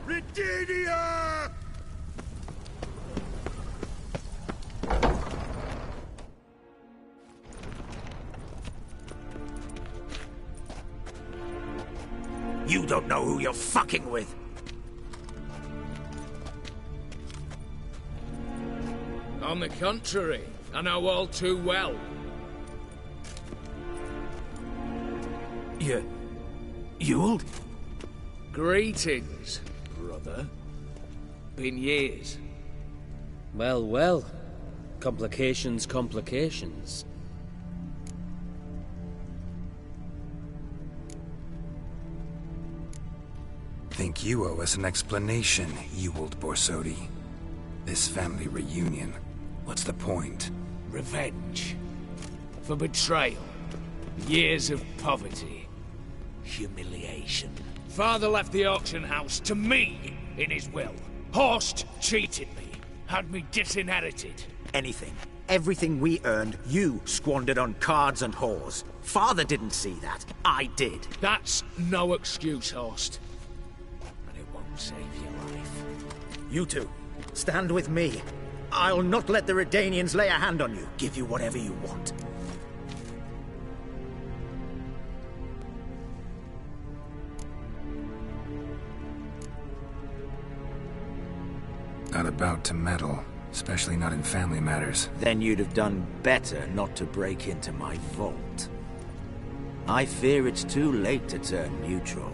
Redeemia! You don't know who you're fucking with. On the contrary, I know all too well. Ewald? Greetings, brother. Been years. Well, well. Complications, complications. Think you owe us an explanation, Ewald Borsodi. This family reunion, what's the point? Revenge. For betrayal. Years of poverty. Humiliation. Father left the auction house to me in his will. Horst cheated me. Had me disinherited. Anything. Everything we earned, you squandered on cards and whores. Father didn't see that. I did. That's no excuse, Horst. And it won't save your life. You two, stand with me. I'll not let the Redanians lay a hand on you. Give you whatever you want. Not about to meddle, especially not in family matters. Then you'd have done better not to break into my vault. I fear it's too late to turn neutral.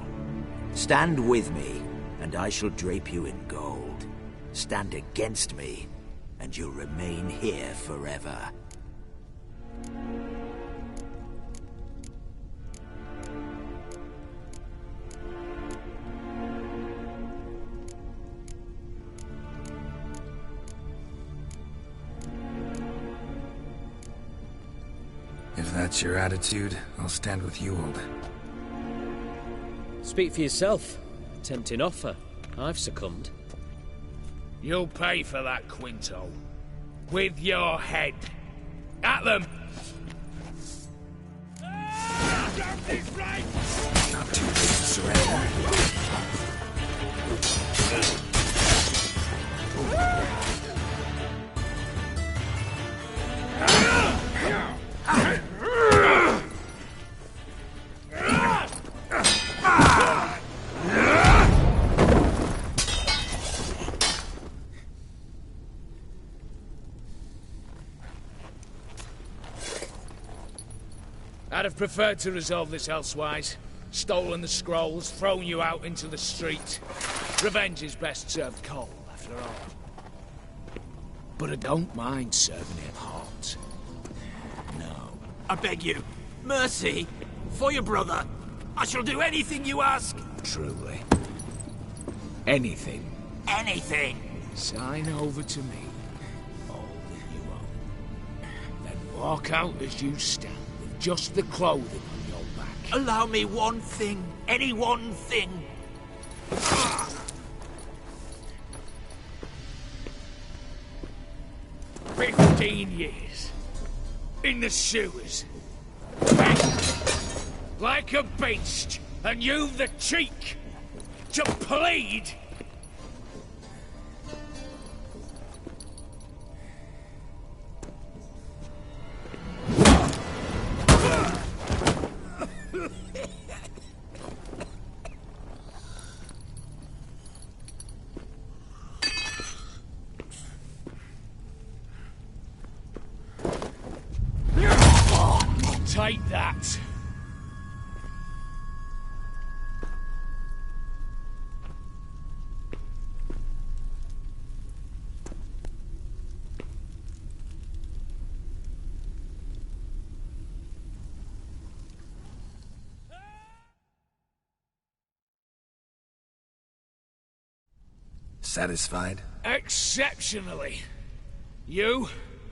Stand with me, and I shall drape you in gold. Stand against me, and you'll remain here forever. If that's your attitude, I'll stand with Ewald. Speak for yourself. Tempting offer. I've succumbed. You'll pay for that, Quinto. With your head. At them! Not too late to surrender. I'd have preferred to resolve this elsewise. Stolen the scrolls, thrown you out into the street. Revenge is best served cold, after all. but I don't mind serving him hot. No. I beg you, mercy, for your brother. I shall do anything you ask. Truly. Anything. Anything. Sign over to me all that you own. Then walk out as you stand with just the clothing on your back. Allow me one thing. Any one thing. 15 years. In the sewers. Begging. Like a beast. And you've the cheek to plead. Take that. Satisfied? Exceptionally. You?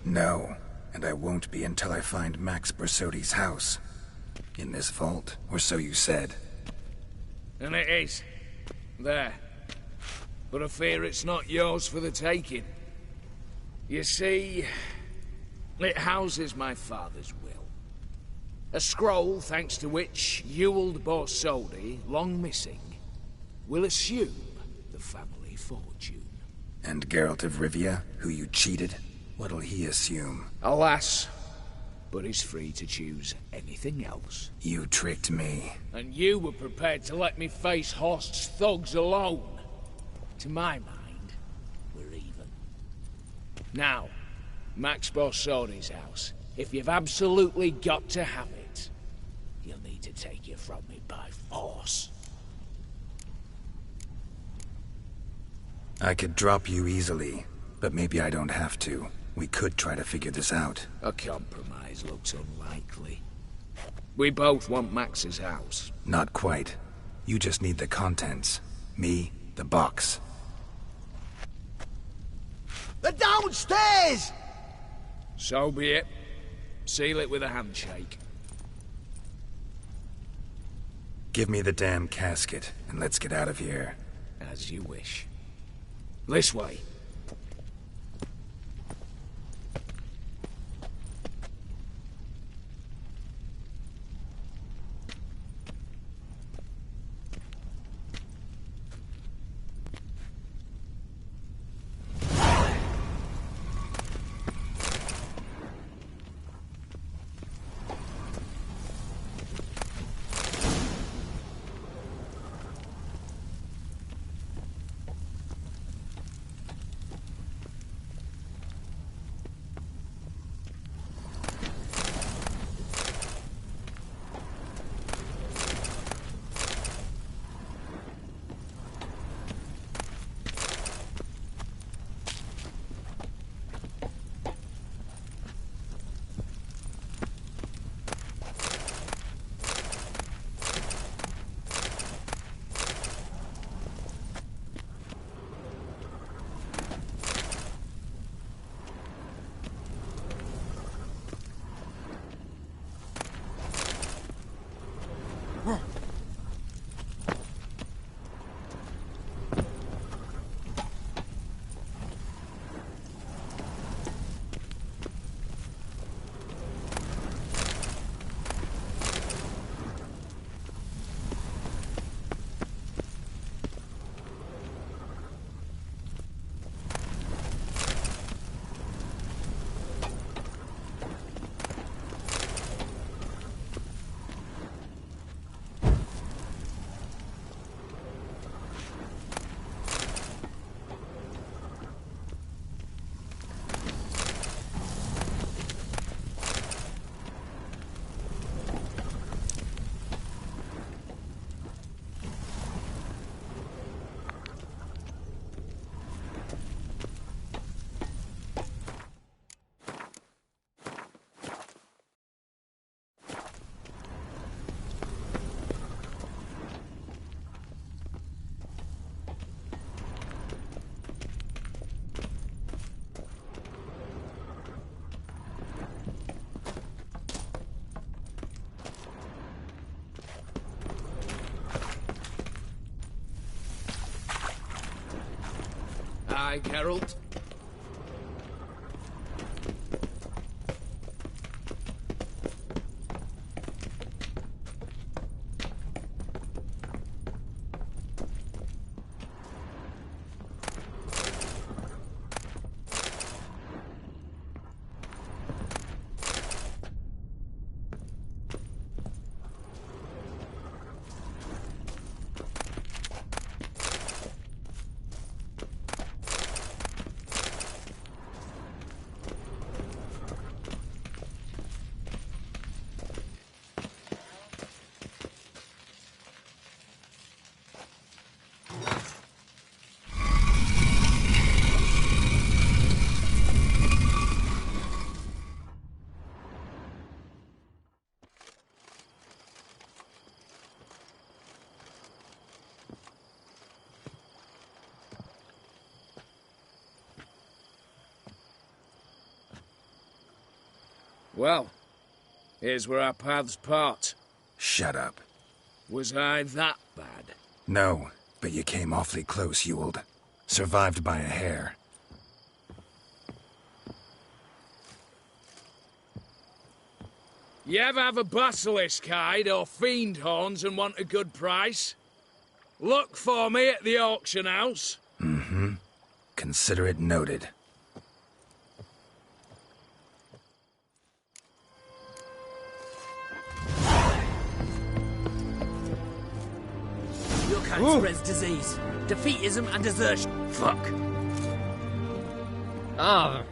No, and I won't be until I find Max Bersodi's house. In this vault, or so you said. And it is. There. But I fear it's not yours for the taking. You see, it houses my father's will. A scroll thanks to which Ewald Borsodi, long missing, will assume the family fortune. And Geralt of Rivia, who you cheated? What'll he assume? Alas, but he's free to choose anything else. You tricked me. And you were prepared to let me face Horst's thugs alone. To my mind, we're even. Now, Max Borsodi's house. If you've absolutely got to have it, you'll need to take it from me by force. I could drop you easily, but maybe I don't have to. We could try to figure this out. A compromise looks unlikely. We both want Max's house. Not quite. You just need the contents. Me, the box. They're downstairs! So be it. Seal it with a handshake. Give me the damn casket, and let's get out of here. As you wish. This way. Aye, Geralt. Well, here's where our paths part. Shut up. Was I that bad? No, but you came awfully close, Ewald. Survived by a hair. You ever have a basilisk hide or fiend horns and want a good price? Look for me at the auction house. Mm-hmm. Consider it noted. Your kind spreads disease, defeatism and desertion. Fuck. Ah.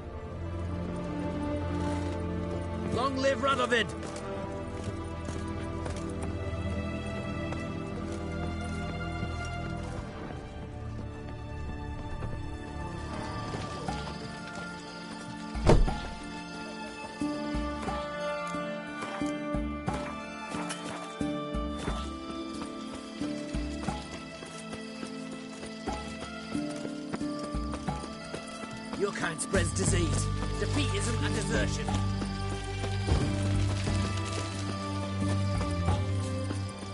Long live Radovid! Your kind spreads disease, defeatism and desertion.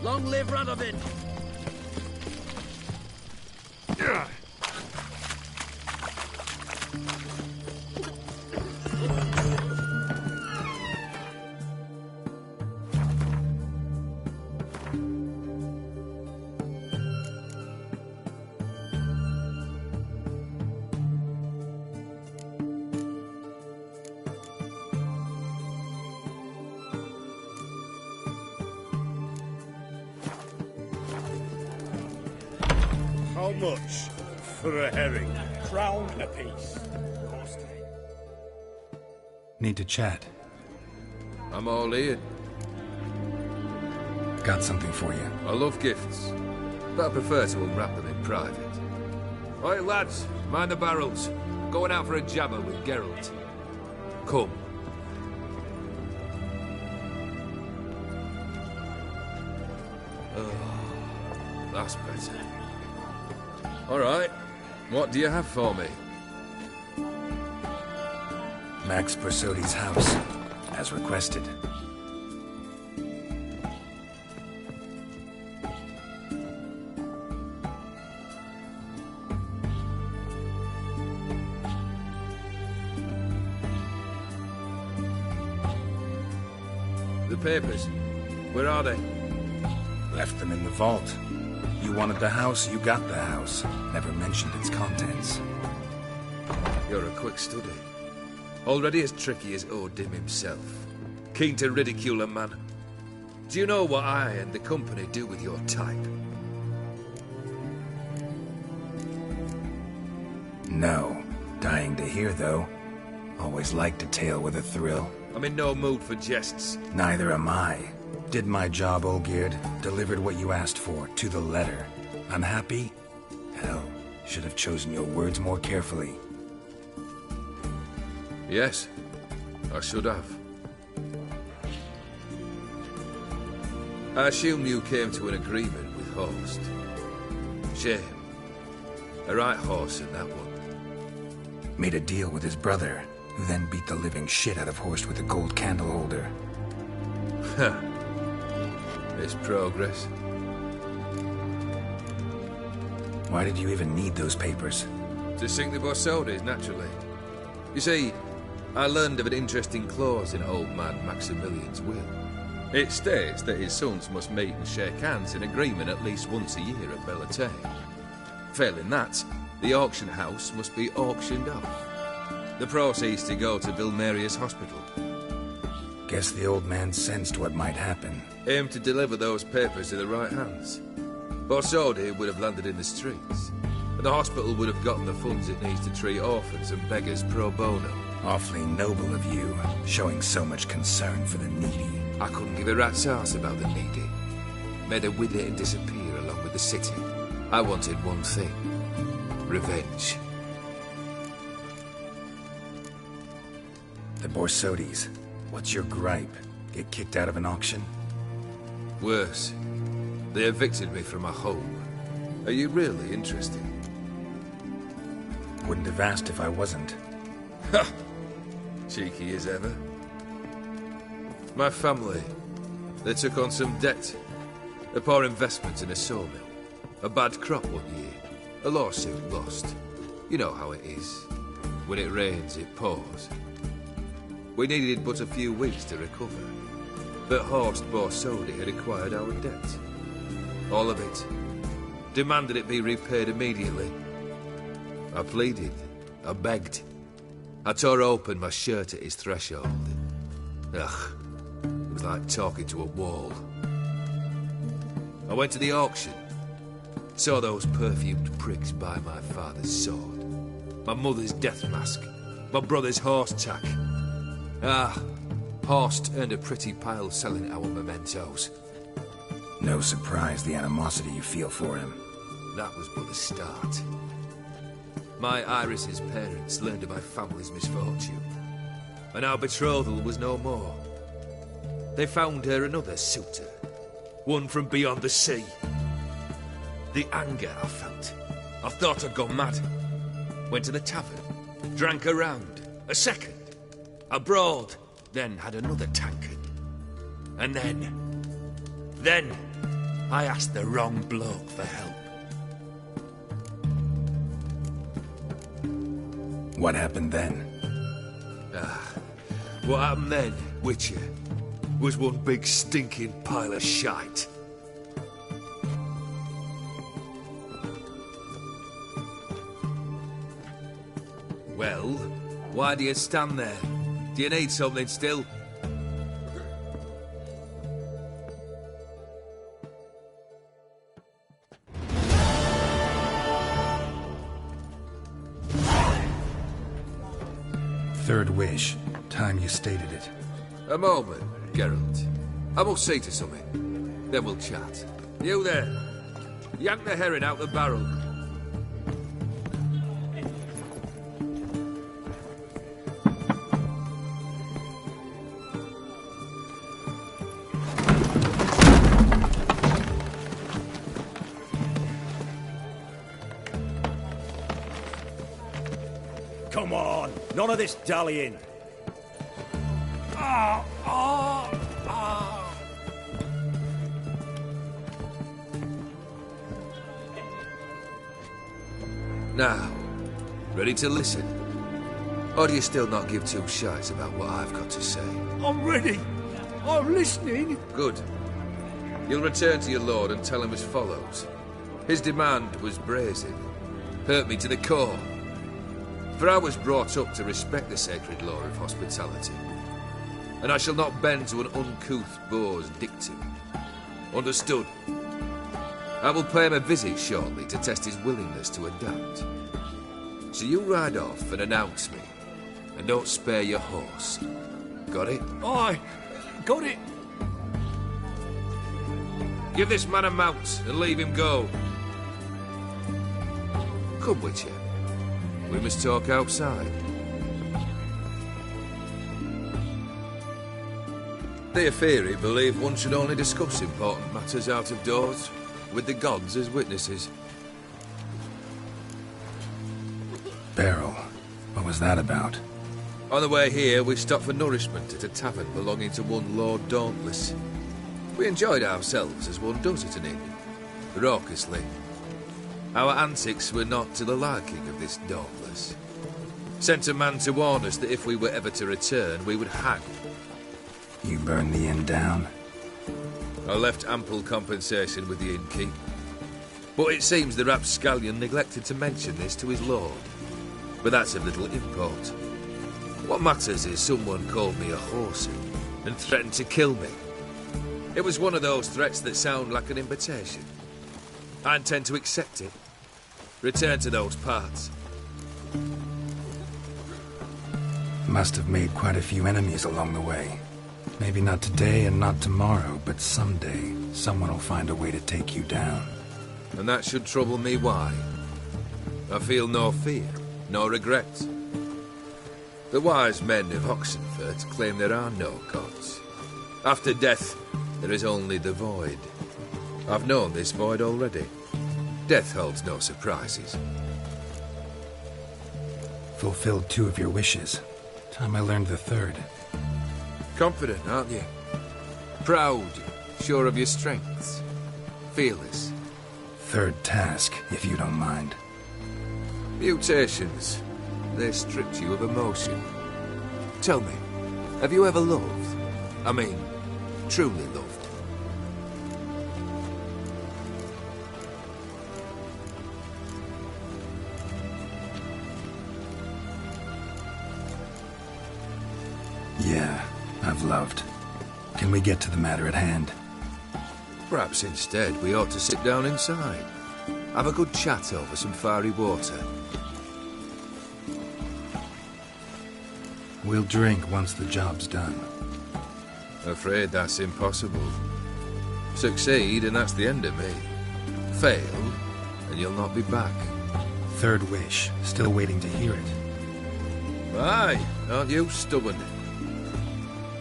Long live Radovid! How much for a herring? Crown apiece. Need to chat. I'm all eared. Got something for you. I love gifts, but I prefer to unwrap them in private. Oi, lads, mind the barrels. Going out for a jabber with Geralt. Come. Oh, that's better. All right, what do you have for me? Max Bersodi's house, as requested. The papers, where are they? Left them in the vault. You wanted the house, you got the house. Never mentioned its contents. You're a quick study. Already as tricky as Odin himself. Keen to ridicule a man. Do you know what I and the company do with your type? No. Dying to hear, though. Always liked a tale with a thrill. I'm in no mood for jests. Neither am I. Did my job, Olgierd. Delivered what you asked for, to the letter. Unhappy? Hell, should have chosen your words more carefully. Yes, I should have. I assume you came to an agreement with Horst. Shame. A right horse in that one. Made a deal with his brother, who then beat the living shit out of Horst with a gold candle holder. Huh. It's progress. Why did you even need those papers? To To sink the Borsodis, naturally. You see, I learned of an interesting clause in old man Maximilian's will. It states that his sons must meet and shake hands in agreement at least once a year at Bellatane. Failing that, the auction house must be auctioned off. The proceeds to go to Vilmeria's hospital. Guess the old man sensed what might happen. Aimed to deliver those papers to the right hands. Borsodi would have landed in the streets, and the hospital would have gotten the funds it needs to treat orphans and beggars pro bono. Awfully noble of you, showing so much concern for the needy. I couldn't give a rat's ass about the needy. Made her wither and disappear along with the city. I wanted one thing. Revenge. The Borsodis. What's your gripe? Get kicked out of an auction? Worse. They evicted me from my home. Are you really interested? Wouldn't have asked if I wasn't. Ha! Cheeky as ever. My family, they took on some debt. A poor investment in a sawmill. A bad crop one year. A lawsuit lost. You know how it is. When it rains, it pours. We needed but a few weeks to recover. But Horst Borsodi had acquired our debt. All of it. Demanded it be repaid immediately. I pleaded. I begged. I tore open my shirt at his threshold. Ugh. It was like talking to a wall. I went to the auction. Saw those perfumed pricks buy my father's sword. My mother's death mask. My brother's horse tack. Ah, Horst earned a pretty pile selling our mementos. No surprise the animosity you feel for him. That was but the start. My Iris's parents learned of my family's misfortune, and our betrothal was no more. They found her another suitor, one from beyond the sea. The anger I felt. I thought I'd gone mad. Went to the tavern, drank a round, a second. I brawled, then had another tankard. And then I asked the wrong bloke for help. What happened then? What happened then, Witcher, was one big stinking pile of shite. Well, why do you stand there? Do you need something still? Third wish. Time you stated it. A moment, Geralt. I must see to something. Then we'll chat. You there. Yank the herring out the barrel. Come on, none of this dallying. Now, ready to listen? Or do you still not give two shites about what I've got to say? I'm ready. I'm listening. Good. You'll return to your lord and tell him as follows. His demand was brazen. Hurt me to the core. For I was brought up to respect the sacred law of hospitality. And I shall not bend to an uncouth boor's dictum. Understood? I will pay him a visit shortly to test his willingness to adapt. So you ride off and announce me. And don't spare your horse. Got it? Aye, got it. Give this man a mount and leave him go. Come, Witcher. We must talk outside. The Aetheri believe one should only discuss important matters out of doors, with the gods as witnesses. Beryl, what was that about? On the way here, we stopped for nourishment at a tavern belonging to one Lord Dauntless. We enjoyed ourselves as one does at an inn, raucously. Our antics were not to the liking of this Dauntless. Sent a man to warn us that if we were ever to return, we would hang. You burned the inn down? I left ample compensation with the innkeep. But it seems the rapscallion neglected to mention this to his lord. But that's of little import. What matters is someone called me a whoreson and threatened to kill me. It was one of those threats that sound like an invitation. I intend to accept it. Return to those parts. Must have made quite a few enemies along the way. Maybe not today and not tomorrow, but someday someone will find a way to take you down. And that should trouble me why? I feel no fear, no regret. The wise men of Oxenfurt claim there are no gods. After death, there is only the void. I've known this void already. Death holds no surprises. Fulfilled 2 of your wishes. Time I learned the 3rd. Confident, aren't you? Proud, sure of your strengths. Fearless. 3rd task, if you don't mind. Mutations. They stripped you of emotion. Tell me, have you ever loved? I mean, truly loved? Yeah, I've loved. Can we get to the matter at hand? Perhaps instead we ought to sit down inside. Have a good chat over some fiery water. We'll drink once the job's done. Afraid that's impossible. Succeed and that's the end of me. Fail and you'll not be back. 3rd wish. Still waiting to hear it. Aye, aren't you stubborn?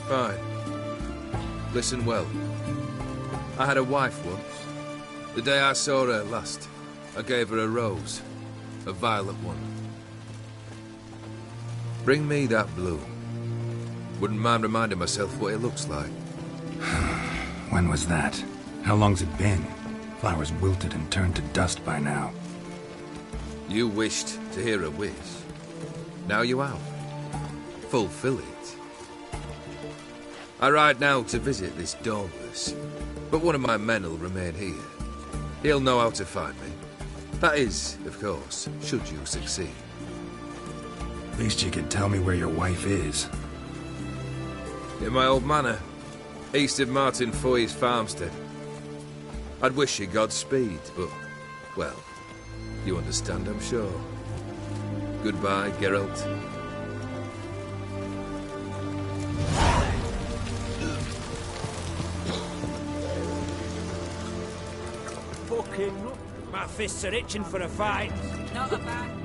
Fine. Listen well. I had a wife once. The day I saw her last, I gave her a rose. A violet one. Bring me that bloom. Wouldn't mind reminding myself what it looks like. When was that? How long's it been? Flowers wilted and turned to dust by now. You wished to hear a wish. Now you have. Fulfill it. I ride now to visit this Dauntless, but one of my men will remain here. He'll know how to find me. That is, of course, should you succeed. At least you could tell me where your wife is. In my old manor, east of Martin Foy's farmstead. I'd wish you Godspeed, but, well, you understand, I'm sure. Goodbye, Geralt. Fucking, my fists are itching for a fight. Not a bad